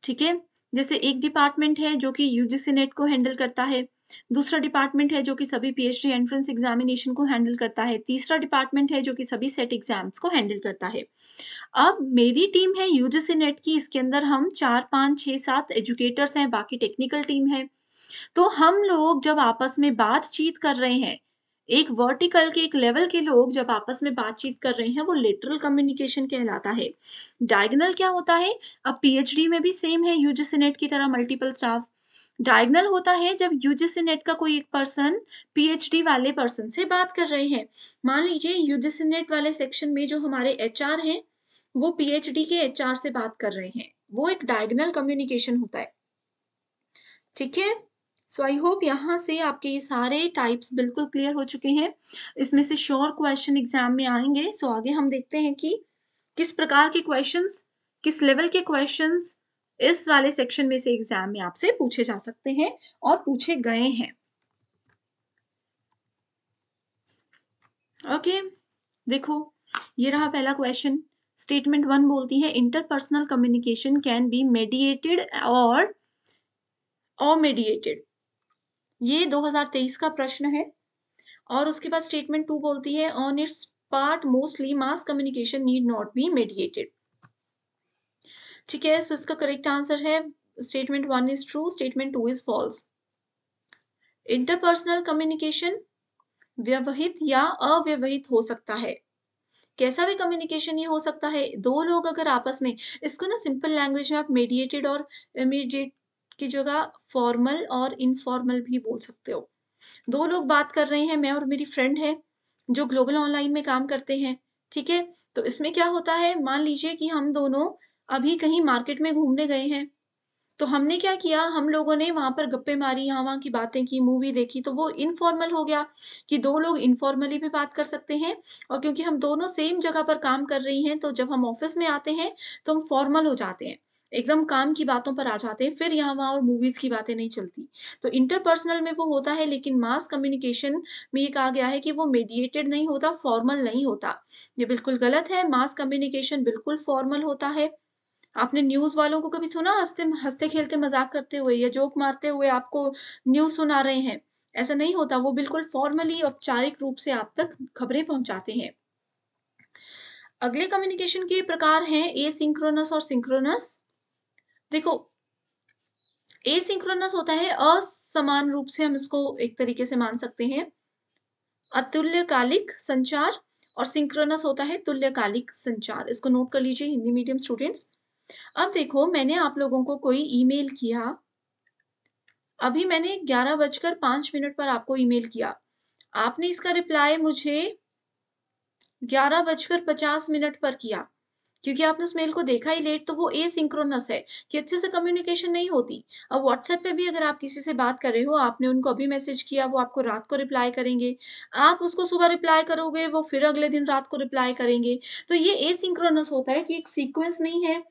ठीक है? जैसे एक डिपार्टमेंट है जो कि यूजीसी नेट को हैंडल करता है, दूसरा डिपार्टमेंट है जो कि सभी पीएचडी एंट्रेंस एग्जामिनेशन को हैंडल करता है, तीसरा डिपार्टमेंट है जो कि सभी सेट एग्जाम्स को हैंडल करता है। अब मेरी टीम है यूजीसी नेट की, इसके अंदर हम 4, 5, 6, 7 एजुकेटर्स हैं, बाकी टेक्निकल टीम है। तो हम लोग जब आपस में बातचीत कर रहे हैं, एक वर्टिकल के एक लेवल के लोग जब आपस में बातचीत कर रहे हैं, वो लेटरल कम्युनिकेशन कहलाता है। डायगोनल क्या होता है? अब पीएचडी में भी सेम है यूजीसी नेट की तरह मल्टीपल स्टाफ। डायगोनल होता है जब यूजीसी नेट का कोई एक पर्सन पीएचडी वाले पर्सन से बात कर रहे हैं। मान लीजिए यूजीसी नेट वाले सेक्शन में जो हमारे एचआर हैं, वो पीएचडी के एचआर से बात कर रहे हैं। वो एक डायगोनल कम्युनिकेशन होता है। ठीक है? सो आई होप यहाँ से आपके ये सारे टाइप्स बिल्कुल क्लियर हो चुके हैं। इसमें से श्योर क्वेश्चन एग्ज़ाम में आएँगे। सो आगे हम देखते हैं कि किस प्रकार के क्वेश्चंस, किस लेवल के क्वेश्चंस इस वाले सेक्शन में से एग्ज़ाम में आपसे पूछे जा सकते हैं और पूछे गए हैं। ओके, देखो ये रहा पहला क्वेश्चन। स्टेटमेंट 1 बोलती है interpersonal communication can be mediated और मेडिएटेड। ये 2023 का प्रश्न है। और उसके बाद स्टेटमेंट 2 बोलती है on its part mostly mass communication need not be mediated. ठीक है, सो इसका करेक्ट आंसर है statement 1 is true, statement 2 is false. Interpersonal communication व्यवहित या अव्यवहित हो सकता है। कैसा भी कम्युनिकेशन ये हो सकता है, दो लोग अगर आपस में, इसको ना सिंपल लैंग्वेज में आप मेडिएटेड और इमीडिएट की जगह फॉर्मल और इनफॉर्मल भी बोल सकते हो। दो लोग बात कर रहे हैं, मैं और मेरी फ्रेंड है जो ग्लोबल ऑनलाइन में काम करते हैं, ठीक है? तो इसमें क्या होता है, मान लीजिए कि हम दोनों अभी कहीं मार्केट में घूमने गए हैं, तो हमने क्या किया, हम लोगों ने वहाँ पर गप्पे मारी, यहाँ-वहाँ की बातें की, मूवी देखी, तो वो इनफॉर्मल हो गया कि दो लोग इनफॉर्मली भी बात कर सकते हैं। और क्योंकि हम दोनों सेम जगह पर काम कर रही हैं, तो जब हम ऑफ़िस में आते हैं, तो हम फॉर्मल हो जाते हैं, एकदम काम की बातों पर आ जाते हैं, फिर यहाँ-वहाँ और मूवीज़ की बातें नहीं चलती। तो इंटरपर्सनल में वो होता है, लेकिन मास कम्युनिकेशन में ये कहा गया है कि वो मीडिएटेड नहीं होता, फॉर्मल नहीं होता। ये बिल्कुल गलत है, मास कम्युनिकेशन बिल्कुल फॉर्मल होता है। आपने न्यूज़ वालों को कभी सुना हँसते-खेलते मज़ाक करते हुए या जोक मारते हुए आपको न्यूज़ सुना रहे हैं? ऐसा नहीं होता, वो बिल्कुल फ़ॉर्मली औपचारिक रूप से आप तक खबरें पहुँचाते हैं। अगले कम्युनिकेशन के प्रकार हैं एसिंक्रोनस और सिंक्रोनस। देखो, एसिंक्रोनस होता है असमान रूप से, हम इसको एक तरीके से मान सकते हैं, अतुल्यकालिक संचार, और सिंक्रोनस होता है तुल्यकालिक संचार। इसको नोट कर लीजिए हिंदी मीडियम स्टूडेंट्स। अब देखो, मैंने आप लोगों को कोई ईमेल किया, अभी मैंने 11:05 पर आपको ईमेल किया। आपने इसका रिप्लाई मुझे 11:50 पर किया। क्योंकि आपने उस मेल को देखा ही लेट, तो वो एसिंक्रोनस है कि अच्छे से कम्युनिकेशन नहीं होती। अब व्हाट्सएप पे भी अगर आप किसी से बात कर रहे हो, आपने उनको अभी मैसेज किया, वो आपको रात को रिप्लाई करेंगे। आप उसको सुबह रिप्लाई करोगे, वो फिर अगले दिन रात को रिप्लाई करेंगे। तो ये एसिंक्रोनस होता है कि एक सीक्वेंस नहीं है,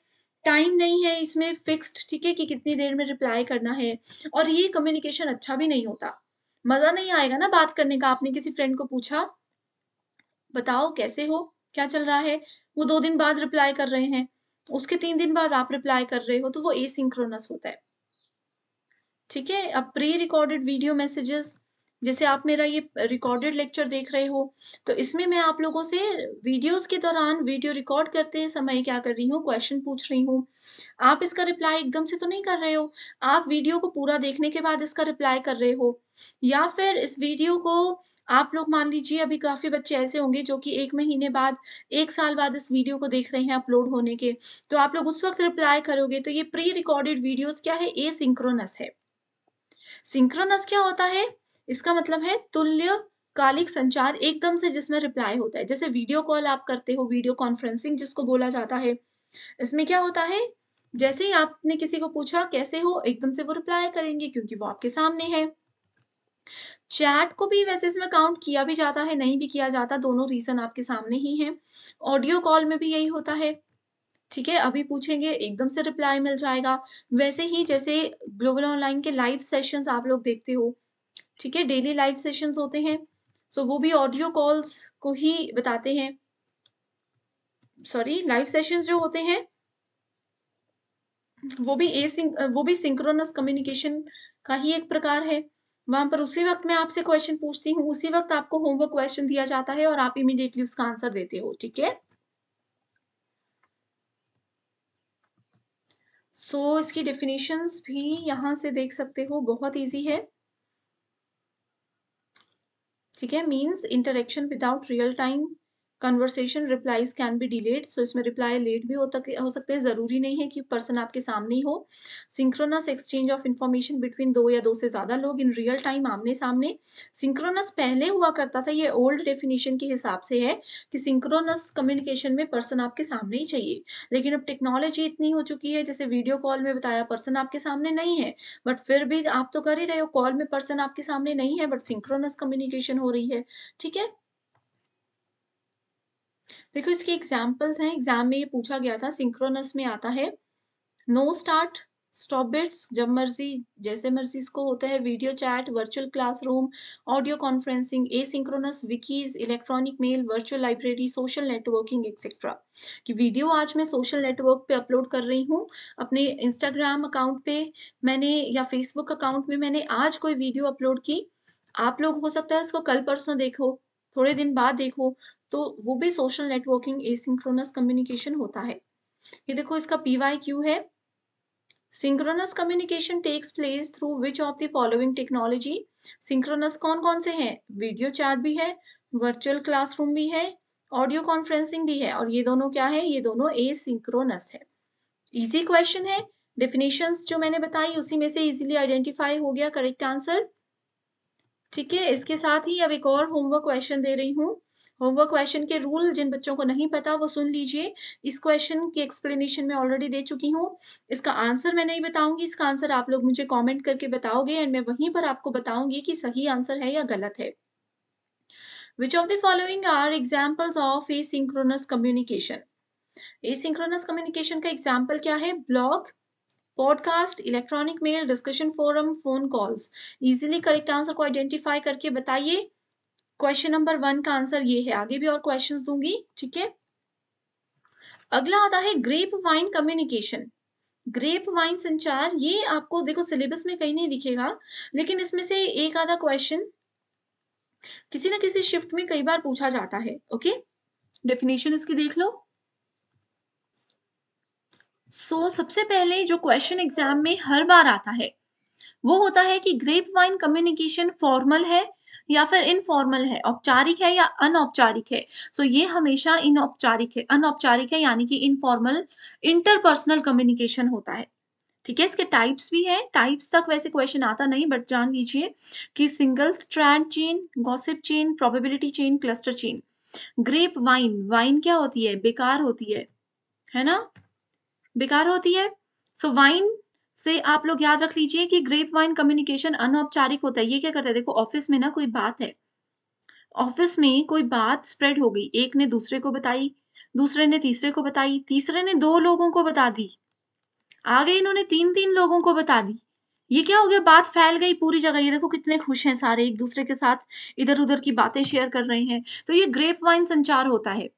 टाइम नहीं है इसमें फिक्स्ड, ठीक है, कि कितनी देर में रिप्लाई करना है, और ये कम्युनिकेशन अच्छा भी नहीं होता। मज़ा नहीं आएगा ना बात करने का। आपने किसी फ्रेंड को पूछा, बताओ कैसे हो? क्या चल रहा है? वो 2 दिन बाद रिप्लाई कर रहे हैं, उसके 3 दिन बाद आप रिप्लाई कर रहे हो, तो वो एसिंक्रोनस होता है। ठीक है? अब प्री रिकॉर्डेड वीडियो मैसेजेस, जैसे आप मेरा ये रिकॉर्डेड लेक्चर देख रहे हो, तो इसमें मैं आप लोगों से वीडियोज़ के दौरान वीडियो रिकॉर्ड करते समय क्या कर रही हूँ, क्वेश्चन पूछ रही हूँ। आप इसका रिप्लाई एकदम से तो नहीं कर रहे हो, आप वीडियो को पूरा देखने के बाद इसका रिप्लाई कर रहे हो। या फिर इस वीडियो को आप लोग मान लीजिए, अभी काफ़ी बच्चे ऐसे होंगे जो कि 1 महीने बाद, 1 साल बाद इस वीडियो को देख रहे हैं अपलोड होने के, तो आप लोग उस वक़्त रिप्लाई करोगे, तो ये प्री रिकॉर्डेड वीडियोज़ क्या है, एसिंक्रोनस है। सिंक्रोनस क्या होता है? इसका मतलब है तुल्यकालिक संचार, एकदम से जिसमें रिप्लाई होता है। जैसे वीडियो कॉल आप करते हो, वीडियो कॉन्फ्रेंसिंग जिसको बोला जाता है। इसमें क्या होता है? जैसे ही आपने किसी को पूछा कैसे हो? एकदम से वो रिप्लाई करेंगे क्योंकि वो आपके सामने है। चैट को भी वैसे इसमें काउंट किया भी जाता है, नहीं भी किया जाता, दोनों रीज़न आपके सामने ही हैं। ऑडियो कॉल में भी यही होता है, ठीक है? अभी पूछेंगे, एकदम से रिप्लाई मिल जाएगा। वैसे ही जैसे ग्लोबल ऑनलाइन के लाइव सेशंस आप लोग देखते हो, ठीक है? डेली लाइव सेशंस होते हैं, सो वो भी ऑडियो कॉल्स को ही बताते हैं। सॉरी, लाइव सेशंस जो होते हैं, वो भी सिंक्रोनस कम्युनिकेशन का ही एक प्रकार है। वहाँ पर उसी वक़्त मैं आपसे क्वेश्चन पूछती हूँ, उसी वक़्त आपको होमवर्क क्वेश्चन दिया जाता है और आप इमीडिएटली उसका आंसर देते हो, ठीक है? सो इसकी डेफिनिशंस भी यहाँ से देख सकते हो, बहुत ईज़ी है, ठीक है? Means interaction without real time conversation, replies can be delayed. So इसमें रिप्लाई लेट भी हो सकते हैं, ज़रूरी नहीं है कि पर्सन आपके सामने ही हो। Synchronous exchange of information between 2 या 2 से ज़्यादा लोग इन रियल टाइम आमने-सामने। सिंक्रोनस पहले हुआ करता था, ये ओल्ड डेफिनिशन के हिसाब से है कि सिंक्रोनस कम्युनिकेशन में पर्सन आपके सामने ही चाहिए। लेकिन अब टेक्नोलॉजी इतनी हो चुकी है, जैसे वीडियो कॉल में बताया, पर्सन आपके सामने नहीं है, बट फिर भी आप तो कर ही रहे हो, कॉल में पर्सन आपके सामने नहीं है, बट सिंक्रोनस कम्युनिकेशन हो रही है, ठीक है? देखो इसके एग्जाम्पल्स हैं, एग्जाम में ये पूछा गया था, सिंक्रोनस में आता है नो स्टार्ट, स्टॉप बिट्स, जब मर्जी जैसे मर्जी इसको होता है, video chat, virtual classroom, audio conferencing, asynchronous, wikis, electronic mail, virtual library, social networking etcetera. कि वीडियो आज मैं सोशल नेटवर्क पे अपलोड कर रही हूँ, अपने इंस्टाग्राम अकाउंट पे मैंने, या फेसबुक अकाउंट में मैंने आज कोई वीडियो अपलोड की, आप लोग हो सकता है इसको कल परसों देखो, थोड़े दिन बाद देखो, तो वो भी सोशल नेटवर्किंग एसिंक्रोनस कम्युनिकेशन होता है। ये देखो इसका पीवाईक्यू है, synchronous communication takes place through which of the following technology. Synchronous कौन-कौन से हैं? वीडियो चैट भी है, वर्चुअल क्लासरूम भी है, ऑडियो कॉन्फ्रेंसिंग भी है, और ये दोनों क्या है? ये दोनों एसिंक्रोनस है। ईज़ी क्वेश्चन है, डेफिनिशंस जो मैंने बताई उसी में से इजीली आइडेंटिफाई हो गया करेक्ट आंसर। ठीक है, इसके साथ ही अब एक और होमवर्क क्वेश्चन दे रही हूँ। होमवर्क क्वेश्चन के रूल जिन बच्चों को नहीं पता वो सुन लीजिए। इस क्वेश्चन की एक्सप्लेनेशन मैं ऑलरेडी दे चुकी हूँ। इसका आंसर मैं नहीं बताऊँगी, इसका आंसर आप लोग मुझे कमेंट करके बताओगे एंड मैं वहीं पर आपको बताऊँगी कि सही आंसर है या गलत है। Which of the following are examples of asynchronous communication? Asynchronous communication का एग्जांपल क्या है? Blog, podcast, electronic mail, discussion forum, phone calls. Easily correct answer को आइडेंटिफाई करके बताइए। क्वेश्चन नंबर 1 का आंसर ये है, आगे भी और क्वेश्चंस दूंगी, ठीक है? अगला आता है grapevine communication. Grapevine संचार, ये आपको देखो सिलेबस में कहीं नहीं दिखेगा, लेकिन इसमें से एक आधा क्वेश्चन किसी ना किसी शिफ्ट में कई बार पूछा जाता है, ओके? डेफिनेशन इसकी देख लो। सबसे पहले जो क्वेश्चन एग्जाम में हर बार आता है वो होता है कि ग्रेप वाइन कम्युनिकेशन फॉर्मल है या फिर इनफॉर्मल है, औपचारिक है या अनौपचारिक है। ये हमेशा इनौपचारिक है, अनौपचारिक है, यानी कि इनफॉर्मल इंटरपर्सनल कम्युनिकेशन होता है। ठीक है, इसके टाइप्स भी हैं, टाइप्स तक वैसे क्वेश्चन आता नहीं, बट जान लीजिए कि single strand chain, gossip chain, probability chain, cluster chain. Grape wine, wine क्या होती है? बेकार होती है। है ना? बेकार होती है। सो वाइन से आप लोग याद रख लीजिए कि ग्रेप वाइन कम्युनिकेशन अनौपचारिक होता है। ये क्या करता है, देखो ऑफिस में ना कोई बात है, ऑफिस में कोई बात स्प्रेड हो गई, एक ने दूसरे को बताई, दूसरे ने तीसरे को बताई, तीसरे ने 2 लोगों को बता दी, आगे इन्होंने 3-3 लोगों को बता दी। ये क्या हो गया, बात फैल गई पूरी जगह। ये देखो कितने खुश हैं सारे, एक दूसरे के साथ इधर-उधर की बातें शेयर कर रहे हैं। तो ये ग्रेप वाइन संचार होता है,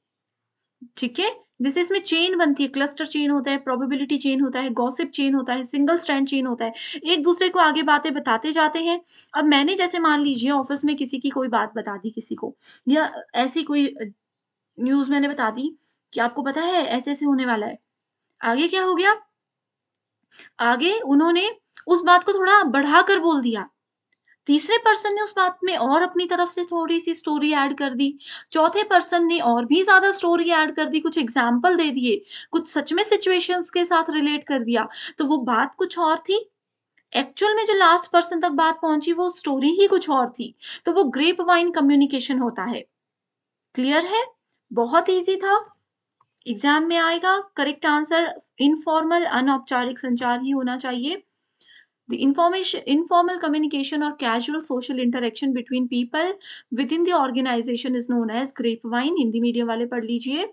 ठीक है? जैसे इसमें चेन बनती है, क्लस्टर चेन होता है, प्रोबेबिलिटी चेन होता है, गॉसिप चेन होता है, सिंगल स्ट्रैंड चेन होता है। एक दूसरे को आगे बातें बताते जाते हैं। अब मैंने जैसे मान लीजिए ऑफिस में किसी की कोई बात बता दी किसी को, या ऐसी कोई न्यूज़ मैंने बता दी कि आपको पता है ऐसे-ऐसे होने वाला है। आगे क्या हो गया, आगे उन्होंने उस बात को थोड़ा बढ़ाकर बोल दिया। तीसरे पर्सन ने उस बात में और अपनी तरफ से थोड़ी-सी स्टोरी ऐड कर दी। चौथे पर्सन ने और भी ज़्यादा स्टोरी ऐड कर दी, कुछ एग्ज़ाम्पल दे दिए, कुछ सच में सिचुएशंस के साथ रिलेट कर दिया। तो वो बात कुछ और थी, एक्चुअल में जो लास्ट पर्सन तक बात पहुँची वो स्टोरी ही कुछ और थी। तो वो ग्रेप वाइन कम्युनिकेशन होता है। क्लियर है? बहुत ईज़ी था। एग्ज़ाम में आएगा, करेक्ट आंसर इनफॉर्मल अनौपचारिक संचार ही होना चाहिए। The informal communication or casual social interaction between people within the organization is known as grapevine. Hindi medium वाले पढ़ लीजिए।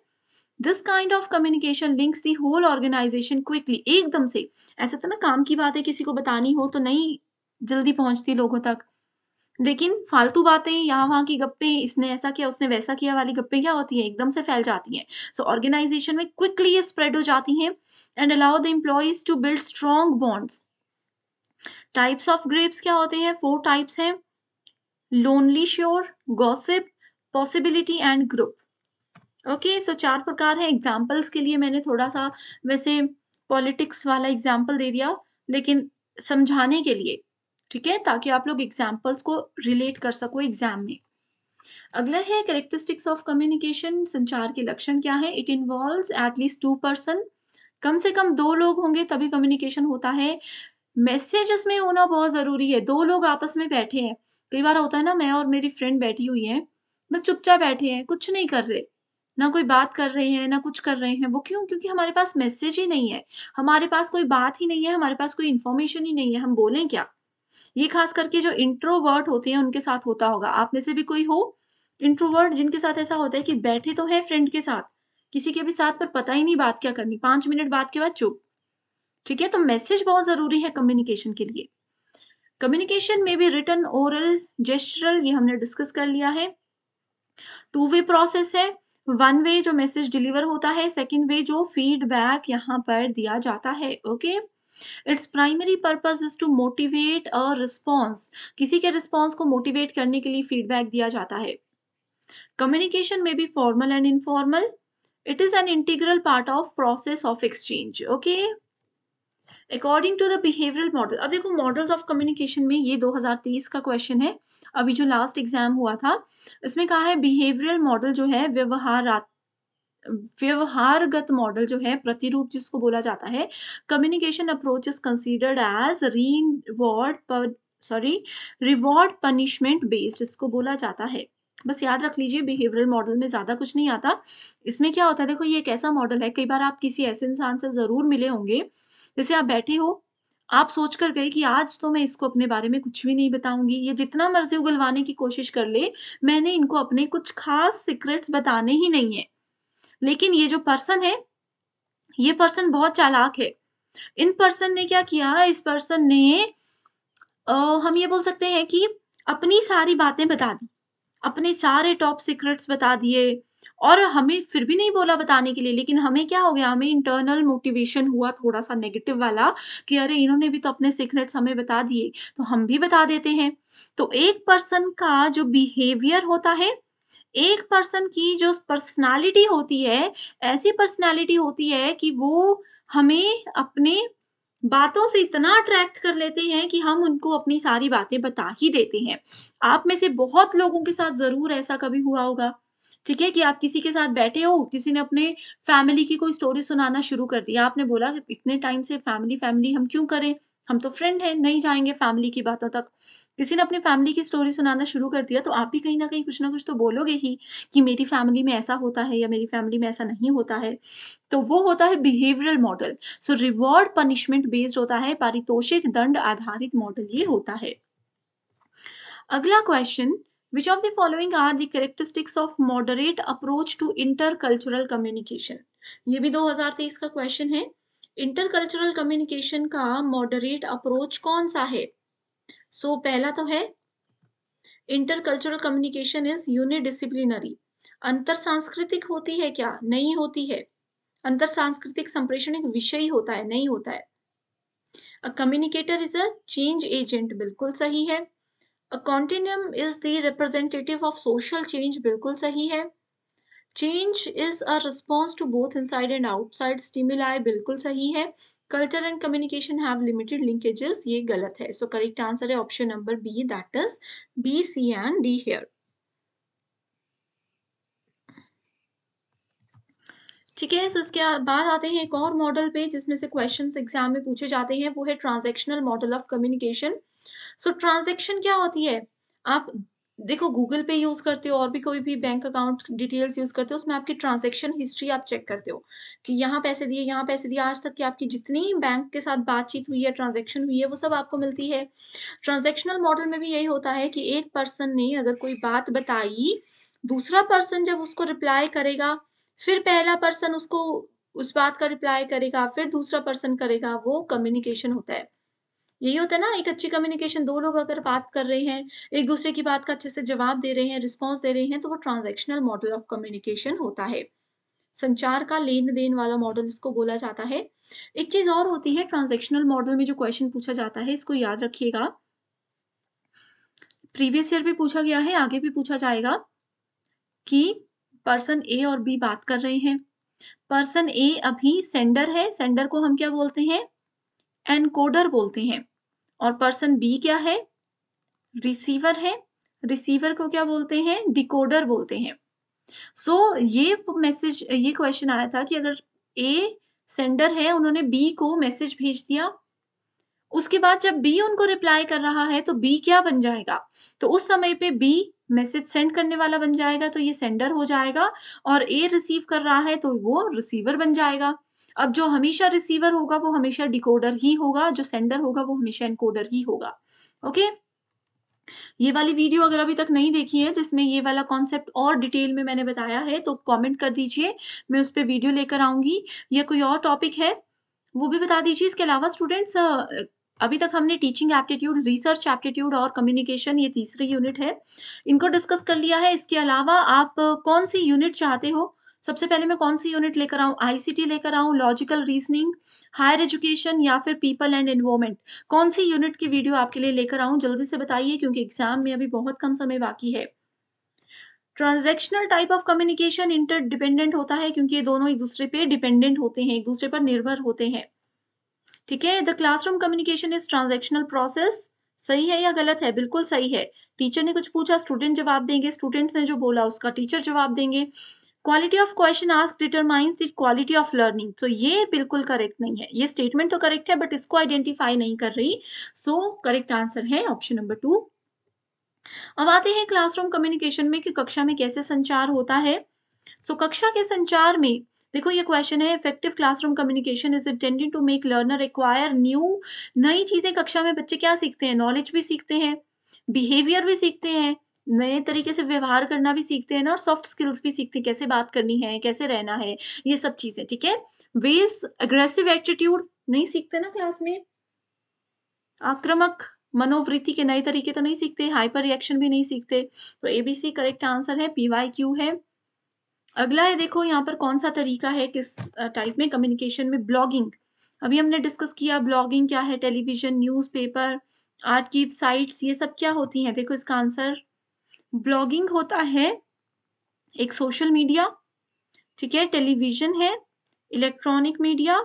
This kind of communication links the whole organization quickly. एकदम से ऐसा तो ना, काम की बातें किसी को बतानी हो तो नहीं जल्दी पहुंचती लोगों तक, लेकिन फालतू बातें, यहाँ वहाँ की गप्पे, इसने ऐसा किया उसने वैसा किया वाली गप्पे क्या होती हैं, एकदम से फैल जाती हैं। सो ऑर्गेनाइजेशन में क्विकली ये स्प्रेड हो जाती हैं and allow the employees to build strong bonds. Types of grapes क्या होते हैं, 4 टाइप्स हैं, lonely sure, gossip, possibility and group. Okay, so 4 प्रकार हैं। एग्जांपल्स के लिए मैंने थोड़ा-सा वैसे पॉलिटिक्स वाला एग्जांपल दे दिया, लेकिन समझाने के लिए, ठीक है? ताकि आप लोग एग्जांपल्स को रिलेट कर सको एग्जाम में। अगला है कैरेक्टरिस्टिक्स ऑफ कम्युनिकेशन, संचार के लक्षण क्या है? It involves at least 2 person, कम से कम 2 लोग होंगे तभी कम्युनिकेशन होता है। मैसेजेस में होना बहुत ज़रूरी है, 2 लोग आपस में बैठे हैं। कई बार होता है ना, मैं और मेरी फ्रेंड बैठी हुई हैं, बस चुपचाप बैठे हैं, कुछ नहीं कर रहे, ना कोई बात कर रहे हैं, ना कुछ कर रहे हैं। वो क्यों? क्योंकि हमारे पास मैसेज ही नहीं है, हमारे पास कोई बात ही नहीं है, हमारे पास कोई इन्फॉर्मेशन ही नहीं है, हम बोलें क्या? ये खास करके जो इंट्रोवर्ट होते हैं उनके साथ होता होगा। आप में से भी कोई हो इंट्रोवर्ट जिनके साथ ऐसा होता है कि बैठे तो हैं फ्रेंड के साथ, किसी के भी साथ, पर पता ही नहीं बात क्या करनी, 5 मिनट बात के बाद चुप। ठीक है? तो मैसेज बहुत ज़रूरी है कम्युनिकेशन के लिए। कम्युनिकेशन में भी रिटन, ओरल, जेस्चरल, ये हमने डिस्कस कर लिया है। 2 वे प्रोसेस है। 1 वे जो मैसेज डिलीवर होता है, 2nd वे जो फीडबैक यहाँ पर दिया जाता है। Okay? It's primary purpose is to motivate a response. किसी के रिस्पॉन्स को मोटिवेट करने के लिए फीडबैक दिया जाता है। कम्युनिकेशन में भी formal and informal. It is an integral part of process of exchange. Okay? According to the behavioural model, अब देखो मॉडल्स ऑफ कम्युनिकेशन में ये 2023 का क्वेश्चन है, अभी जो लास्ट एग्जाम हुआ था इसमें कहा है बिहेवियरल मॉडल जो है व्यवहारगत मॉडल जो है, प्रतिरूप जिसको बोला जाता है, communication approach is considered as reward punishment based, इसको बोला जाता है। बस याद रख लीजिए, बिहेवियरल मॉडल में ज्यादा कुछ नहीं आता। इसमें क्या होता है, देखो ये एक ऐसा मॉडल है, कई बार आप किसी ऐसे इंसान से जरूर मिले होंगे, जैसे आप बैठे हो, आप सोच कर गए कि आज तो मैं इसको अपने बारे में कुछ भी नहीं बताऊंगी, ये जितना मर्जी उगलवाने की कोशिश कर ले, मैंने इनको अपने कुछ खास सीक्रेट्स बताने ही नहीं है। लेकिन ये जो पर्सन है, ये पर्सन बहुत चालाक है। इन पर्सन ने क्या किया, इस पर्सन ने हम ये बोल सकते हैं कि अपनी सारी बातें बता दी, अपने सारे टॉप सीक्रेट्स बता दिए, और हमें फिर भी नहीं बोला बताने के लिए, लेकिन हमें क्या हो गया, हमें इंटरनल मोटिवेशन हुआ थोड़ा सा नेगेटिव वाला कि अरे इन्होंने भी तो अपने सीक्रेट्स हमें बता दिए, तो हम भी बता देते हैं। तो एक पर्सन का जो बिहेवियर होता है, एक पर्सन की जो पर्सनालिटी होती है, ऐसी पर्सनालिटी होती है कि वो हमें अपने बातों से इतना अट्रैक्ट कर लेते हैं कि हम उनको अपनी सारी बातें बता ही देते हैं। आप में से बहुत लोगों के साथ ज़रूर ऐसा कभी हुआ होगा, ठीक है? कि आप किसी के साथ बैठे हो, किसी ने अपने फैमिली की कोई स्टोरी सुनाना शुरू कर दी। आपने बोला कि इतने टाइम से फैमिली, फैमिली हम क्यों करें? हम तो फ्रेंड हैं, नहीं जाएँगे फैमिली की बातों तक। किसी ने अपनी फैमिली की स्टोरी सुनाना शुरू कर दिया तो आप भी कहीं न कहीं कुछ न कुछ तो बोलोगे ही कि मेरी फैमिली में ऐसा होता है या मेरी फैमिली में ऐसा नहीं होता है। तो वो होता है बिहेवियरल मॉडल। सो रिवॉर्ड पनिशमेंट बेस्ड होता है, पारितोषिक दंड आधारित मॉडल ये होता है। अगला question, which of the following are the characteristics of moderate approach to intercultural communication. ये भी 2023 का क्वेश्चन है। इंटरकल्चरल कम्युनिकेशन का मॉडरेट अप्रोच कौन सा है? पहला तो है इंटरकल्चरल कम्युनिकेशन इज यूनिडिसिप्लिनरी। अंतर सांस्कृतिक होती है क्या? नहीं होती है। अंतर सांस्कृतिक संप्रेषण एक विषय होता है, नहीं होता है। A communicator is a change agent, बिल्कुल सही है। A continuum is the representative of social change, बिल्कुल सही है। Change is a response to both inside and outside stimuli, बिल्कुल सही है। Culture and communication have limited linkages, ये गलत है। सो करेक्ट आंसर है option number B, that is B, C and D here. ठीक है, सो इसके बाद आते हैं एक और मॉडल पे जिसमें से क्वेश्चंस एग्जाम में पूछे जाते हैं, वो है transactional model of communication. So transaction क्या होती है? आप देखो गूगल पे यूज करते हो और भी कोई भी बैंक अकाउंट डिटेल्स यूज करते हो, उसमें आपकी ट्रांजैक्शन हिस्ट्री आप चेक करते हो कि यहाँ पैसे दिए, यहाँ पैसे दिए, आज तक की आपकी जितनी बैंक के साथ बातचीत हुई है, ट्रांजैक्शन हुई है, वो सब आपको मिलती है। ट्रांजैक्शनल मॉडल में भी यही होता है कि एक पर्सन ने अगर कोई बात बताई, दूसरा पर्सन जब उसको रिप्लाई करेगा, फिर पहला पर्सन उसको उस बात का रिप्लाई करेगा, फिर दूसरा पर्सन करेगा, वो कम्युनिकेशन होता है। यही होता है ना, एक अच्छी कम्युनिकेशन, 2 लोग अगर बात कर रहे हैं, एक दूसरे की बात का अच्छे से जवाब दे रहे हैं, रिस्पॉन्स दे रहे हैं, तो वो ट्रांजैक्शनल मॉडल ऑफ कम्युनिकेशन होता है। संचार का लेन-देन वाला मॉडल इसको बोला जाता है। एक चीज़ और होती है ट्रांजैक्शनल मॉडल में जो क्वेश्चन पूछा जाता है, इसको याद रखिएगा। प्रीवियस ईयर भी पूछा गया है, आगे भी पूछा जाएगा कि पर्सन ए और बी बात कर रहे हैं। पर्सन ए अभी सेंडर है, सेंडर को हम क्या बोलते हैं? एनकोडर बोलते हैं। और पर्सन बी क्या है? रिसीवर है, रिसीवर को क्या बोलते हैं? डिकोडर बोलते हैं। ये क्वेश्चन आया था कि अगर ए सेंडर है, उन्होंने बी को मैसेज भेज दिया, उसके बाद जब बी उनको रिप्लाई कर रहा है तो बी क्या बन जाएगा? तो उस समय पे बी मैसेज सेंड करने वाला बन जाएगा, तो ये सेंडर हो जाएगा, और ए रिसीव कर रहा है तो वो रिसीवर बन जाएगा। अब जो हमेशा रिसीवर होगा वो हमेशा डिकोडर ही होगा, जो सेंडर होगा वो हमेशा एनकोडर ही होगा। ओके? ये वाली वीडियो अगर अभी तक नहीं देखी है जिसमें ये वाला कॉन्सेप्ट और डिटेल में मैंने बताया है तो कमेंट कर दीजिए, मैं उस पे वीडियो लेकर आऊँगी। या कोई और टॉपिक है, वो भी बता दीजिए। इसके अलावा स्टूडेंट्स अभी तक हमने टीचिंग एप्टीट्यूड, रिसर्च एप्टीट्यूड और कम्युनिकेशन, ये तीसरी यूनिट है, इनको डिस्कस कर लिया है। इसके अलावा आप कौन-सी यूनिट चाहते हो? सबसे पहले मैं कौन-सी यूनिट लेकर आऊँ? आईसीटी लेकर आऊँ, लॉजिकल रीज़निंग, हायर एजुकेशन या फिर पीपल एंड एनवायरनमेंट? कौन-सी यूनिट की वीडियो आपके लिए लेकर आऊँ? जल्दी से बताइए क्योंकि एग्ज़ाम में अभी बहुत कम समय बाकी है। Transactional type of communication interdependent होता है क्योंकि ये दोनों एक-दूसरे पे डिपेंडेंट होते हैं, एक-दूसरे पर निर्भर होते हैं। ठीक है? The classroom communication is transactional process, सही है या गलत है? बिल्कुल सही है। टीचर ने कुछ पूछा, स्टूडेंट जवाब देंगे, स्टूडेंट्स ने जो बोला उसका टीचर जवाब देंगे। Quality of question asked determines the quality of learning, तो ये बिल्कुल करेक्ट नहीं है। ये स्टेटमेंट तो करेक्ट है बट इसको आइडेंटिफाई नहीं कर रही। करेक्ट आंसर है ऑप्शन नंबर 2। अब आते हैं क्लासरूम कम्युनिकेशन में कि कक्षा में कैसे संचार होता है। कक्षा के संचार में देखो ये क्वेश्चन है, effective classroom communication is intended to make learner acquire नई चीजें। कक्षा में बच्चे क्या सीखते हैं? नॉलेज भी सीखते हैं, बिहेवियर भी सीखते हैं, नए तरीके से व्यवहार करना भी सीखते हैं ना, और सॉफ्ट स्किल्स भी सीखते हैं, कैसे बात करनी है, कैसे रहना है, ये सब चीजें। ठीक है? वेज अग्रेसिव एटीट्यूड नहीं सीखते ना क्लास में, आक्रामक मनोवृत्ति के नए तरीके तो नहीं सीखते, हाइपर रिएक्शन भी नहीं सीखते। तो एबीसी करेक्ट आंसर है, पीवाईक्यू है। अगला है, देखो यहाँ पर कौन सा तरीका है, किस टाइप में कम्युनिकेशन में? ब्लॉगिंग। अभी हमने डिस्कस किया ब्लॉगिंग क्या है, टेलीविजन, न्यूज़पेपर, आर्काइव साइट्स, ये सब क्या होती हैं? देखो इसका आंसर ब्लॉगिंग होता है एक सोशल मीडिया, ठीक है, टेलीविजन है इलेक्ट्रॉनिक मीडिया,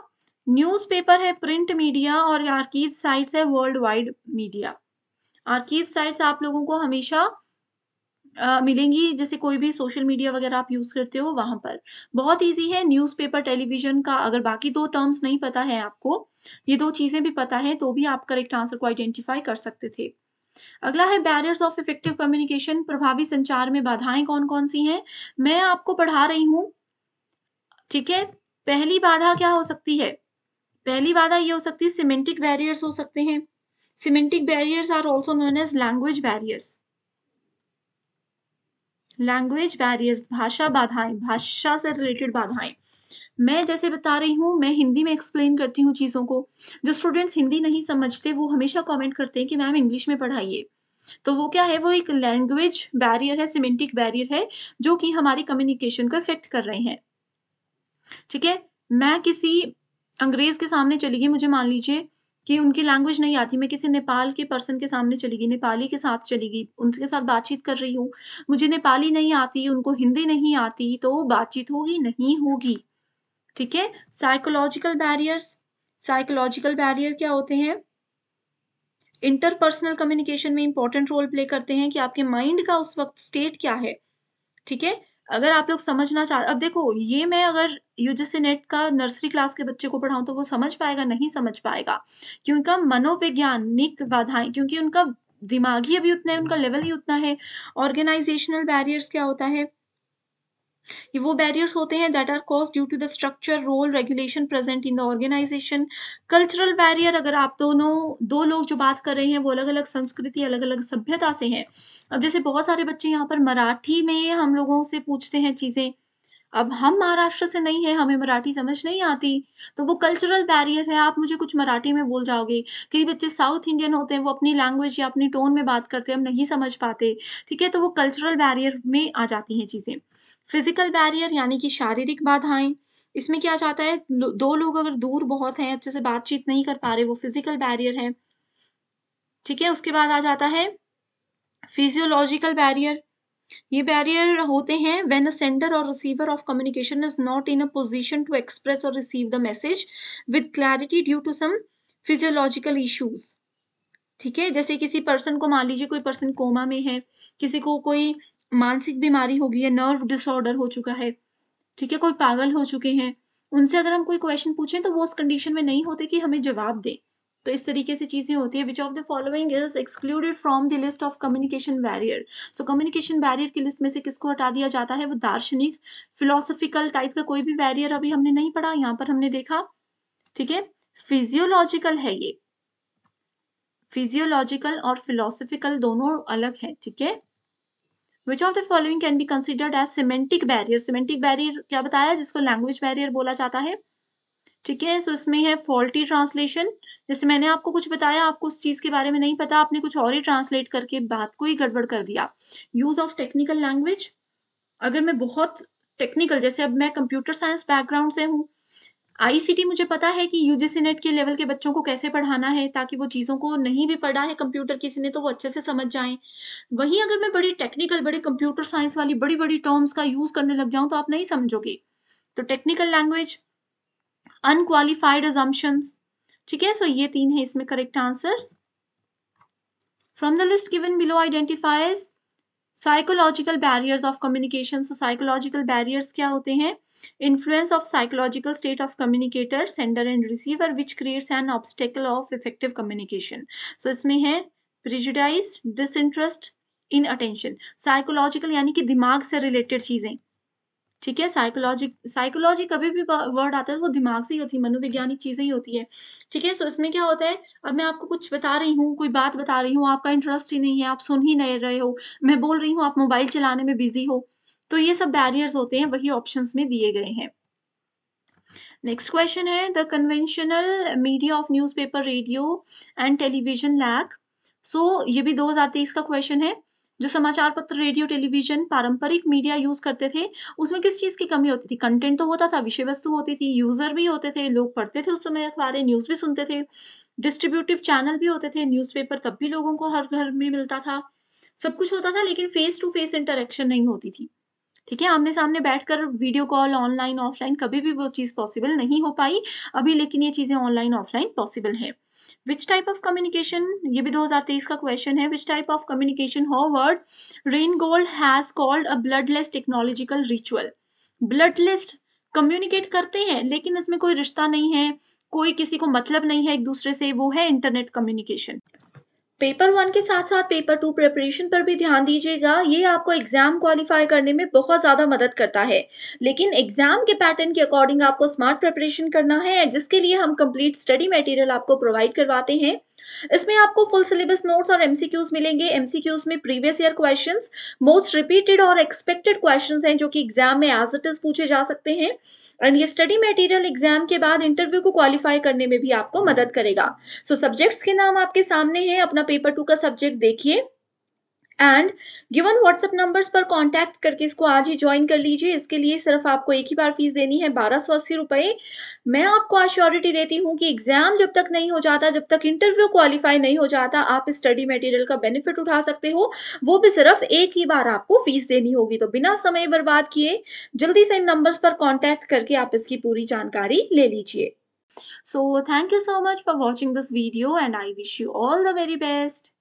न्यूज़पेपर है प्रिंट मीडिया, और आर्काइव साइट्स है world wide media. Archive sites आप लोगों को हमेशा मिलेंगी, जैसे कोई भी सोशल मीडिया वगैरह आप यूज़ करते हो वहाँ पर। बहुत ईज़ी है, न्यूज़पेपर, टेलीविज़न का अगर बाकी 2 टर्म्स नहीं पता है आपको, ये 2 चीज़ें भी पता है तो भी आप करेक्ट आंसर को आइडेंटिफ़ाई कर सकते थे। अगला है बैरियर्स ऑफ इफेक्टिव कम्युनिकेशन, प्रभावी संचार में बाधाएँ कौन-कौन सी हैं? मैं आपको पढ़ा रही हूँ, ठीक है? पहली बाधा क्या हो सकती है? पहली बाधा ये हो सकती है सिमेंटिक बैरियर्स हो सकते हैं। Semantic barriers are also known as language barriers. Language barriers, भाषा बाधाएँ, भाषा से रिलेटेड बाधाएँ। मैं जैसे बता रही हूँ, मैं हिंदी में एक्सप्लेन करती हूँ चीज़ों को। जो स्टूडेंट्स हिंदी नहीं समझते, वो हमेशा कमेंट करते हैं कि मैम इंग्लिश में पढ़ाइए। तो वो क्या है, वो एक लैंग्वेज बैरियर है, सिमेंटिक बैरियर है, जो कि हमारी कम्युनिकेशन को इफ़ेक्ट कर रहे हैं। ठीक है? मैं किसी अंग्रेज़ के सामने चली गई, मुझे मान लीजिए कि उनकी लैंग्वेज नहीं आती, मैं किसी नेपाल के पर्सन के सामने चली गई, नेपाली के साथ चली गई, उनके साथ बातचीत कर रही हूँ। मुझे नेपाली नहीं आती, उनको हिंदी नहीं आती, तो बातचीत होगी? नहीं होगी। ठीक है? साइकोलॉजिकल बैरियर क्या होते हैं? इंटरपर्सनल कम्युनिकेशन में इंपॉर्टेंट रोल प्ले करते हैं कि आपके माइंड का उस वक़्त स्टेट क्या है। ठीक है? अगर आप लोग समझना अब देखो, ये मैं अगर यूजीसी नेट का नर्सरी क्लास के बच्चे को पढ़ाऊँ तो वो समझ पाएगा? नहीं समझ पाएगा। क्योंकि उनका मनोवैज्ञानिक बाधाएँ, क्योंकि उनका दिमाग ही अभी उतना है, उनका लेवल ही उतना है। ऑर्गेनाइज़ेशनल बैरियर्स क्या होता है? ये वो बैरियर्स होते हैं that are caused due to the structure, role, regulation present in the organisation. Cultural barrier, अगर आप दो लोग जो बात कर रहे हैं वो अलग-अलग संस्कृति, अलग-अलग सभ्यता से हैं। अब जैसे बहुत सारे बच्चे यहाँ पर मराठी में हम लोगों से पूछते हैं चीज़ें। अब हम महाराष्ट्र से नहीं हैं, हमें मराठी समझ नहीं आती, तो वो कल्चरल बैरियर है, आप मुझे कुछ मराठी में बोल जाओगे। कई बच्चे साउथ इंडियन होते हैं, वो अपनी लैंग्वेज या अपनी टोन में बात करते हैं, हम नहीं समझ पाते, ठीक है? तो वो कल्चरल बैरियर में आ जाती हैं चीज़ें। फिज़िकल बैरियर यानी कि शारीरिक बाधाएँ, इसमें क्या जाता है, लो 2 लोग अगर दूर बहुत हैं, अच्छे से बातचीत नहीं कर पा रहे, वो फिज़िकल बैरियर है, ठीक है? उसके बाद आ जाता है फिजियोलॉजिकल बैरियर। ये बैरियर होते हैं व्हेन अ सेंडर और receiver of communication is not in a position to express और receive the message with clarity due to some physiological issues. ठीक है? जैसे किसी पर्सन को, मान लीजिए कोई पर्सन कोमा में है, किसी को कोई मानसिक बीमारी हो गई है, नर्व डिसऑर्डर हो चुका है, ठीक है? कोई पागल हो चुके हैं, उनसे अगर हम कोई क्वेश्चन पूछें तो वो उस कंडीशन में नहीं होते कि हमें जवाब दें। तो इस तरीके से चीज़ें होती हैं। Which of the following is excluded from the list of communication barrier? So communication barrier की लिस्ट में से किसको हटा दिया जाता है? वो दार्शनिक, फिलॉसफिकल टाइप का कोई भी बैरियर अभी हमने नहीं पढ़ा, यहाँ पर हमने देखा, ठीक है? फिजियोलॉजिकल है ये। फिजियोलॉजिकल और फिलॉसफिकल दोनों अलग हैं, ठीक है? Which of the following can be considered as semantic barrier? Semantic barrier क्या बताया, जिसको लैंग्वेज बैरियर बोला जाता है, ठीक है? सो इसमें है फॉल्टी ट्रांसलेशन। जैसे मैंने आपको कुछ बताया, आपको उस चीज के बारे में नहीं पता, आपने कुछ और ही ट्रांसलेट करके बात को ही गड़बड़ कर दिया। यूज ऑफ टेक्निकल लैंग्वेज, अगर मैं बहुत टेक्निकल, जैसे अब मैं कंप्यूटर साइंस बैकग्राउंड से हूँ, आईसीटी मुझे पता है कि यूजीसी नेट के लेवल के बच्चों को कैसे पढ़ाना है, ताकि वो चीज़ों को नहीं भी पढ़ा है कंप्यूटर किसी ने तो वो अच्छे से समझ जाएँ। वहीं अगर मैं बड़ी टेक्निकल, बड़ी कंप्यूटर साइंस वाली बड़ी-बड़ी टर्म्स का यूज़ करने लग जाऊँ तो आप नहीं समझोगे। तो टेक्निकल लैंग्वेज, अनक्वालिफाइड असम्पशंस, ठीक है? सो ये 3 है इसमें correct answers. From the list given below identifies psychological barriers of communication. So psychological barriers क्या होते हैं? Influence of psychological state of communicator, sender and receiver which creates an obstacle of effective communication. So इसमें है prejudice, disinterest, in attention. Psychological यानी कि दिमाग से रिलेटेड चीजें, ठीक है? साइकोलॉजी कभी भी वर्ड आता है तो वो दिमाग से ही होती है, मनोवैज्ञानिक चीजें ही होती है, ठीक है? सो इसमें क्या होता है, अब मैं आपको कुछ बता रही हूँ, कोई बात बता रही हूँ, आपका इंटरेस्ट ही नहीं है, आप सुन ही नहीं रहे हो, मैं बोल रही हूँ, आप मोबाइल चलाने में बिजी हो, तो ये सब बैरियर्स होते हैं, वही ऑप्शंस में दिए गए हैं। नेक्स्ट क्वेश्चन है, the conventional media of newspaper, radio and television lag. So ये भी 2023 का क्वेश्चन है। जो समाचार पत्र, रेडियो, टेलीविजन पारंपरिक मीडिया यूज करते थे, उसमें किस चीज की कमी होती थी? कंटेंट तो होता था, विषय वस्तु होती थी, यूजर भी होते थे, लोग पढ़ते थे उस समय अखबारें, न्यूज भी सुनते थे, डिस्ट्रीब्यूटिव चैनल भी होते थे, न्यूज़पेपर तब भी लोगों को हर घर में मिलता था, सब कुछ होता था, लेकिन फेस टू फेस इंटरेक्शन नहीं होती थी, ठीक है, आमने-सामने बैठकर वीडियो कॉल, ऑनलाइन, ऑफलाइन कभी भी वो चीज़ पॉसिबल नहीं हो पाई अभी, लेकिन ये चीज़ें ऑनलाइन, ऑफलाइन पॉसिबल हैं। व्हिच टाइप ऑफ कम्युनिकेशन, ये भी 2023 का क्वेश्चन है, which type of communication Howard Rheingold has called a bloodless technological ritual. Bloodless communicate करते हैं, लेकिन इसमें कोई रिश्ता नहीं है, कोई किसी को मतलब नहीं है एक-दूसरे से, वो है इंटरनेट कम्युनिकेशन। पेपर 1 के साथ-साथ पेपर 2 प्रिपरेशन पर भी ध्यान दीजिएगा, ये आपको एग्ज़ाम क्वालीफाई करने में बहुत ज़्यादा मदद करता है। लेकिन एग्ज़ाम के पैटर्न के अकॉर्डिंग आपको स्मार्ट प्रिपरेशन करना है, जिसके लिए हम कंप्लीट स्टडी मटेरियल आपको प्रोवाइड करवाते हैं। इसमें आपको फुल सिलेबस नोट्स और एमसीक्यूज़ मिलेंगे। एमसीक्यूज़ में previous year questions, most repeated और एक्सपेक्टेड क्वेश्चंस हैं, जो कि एग्ज़ाम में एज़ इट इज़ पूछे जा सकते हैं। एंड ये स्टडी मटेरियल एग्ज़ाम के बाद इंटरव्यू को क्वालीफाई करने में भी आपको मदद करेगा। सो सब्जेक्ट्स के नाम आपके सामने हैं, अपना पेपर 2 का सब्जेक्ट देखिए एंड गिवन व्हाट्सएप नंबर्स पर कांटेक्ट करके इसको आज ही ज्वाइन कर लीजिए। इसके लिए सिर्फ आपको एक ही बार फीस देनी है, 1280 रुपए। मैं आपको एश्योरिटी देती हूँ कि एग्जाम जब तक नहीं हो जाता, जब तक इंटरव्यू क्वालिफाई नहीं हो जाता, आप इस स्टडी मटेरियल का बेनिफिट उठा सकते हो। वो भी सिर्फ एक ही बार आपको फीस देनी होगी। तो बिना समय बर्बाद किए जल्दी से इन नंबर्स पर कांटेक्ट करके आप इसकी पूरी जानकारी ले लीजिए। So thank you so much for watching this video and I wish you all the very best.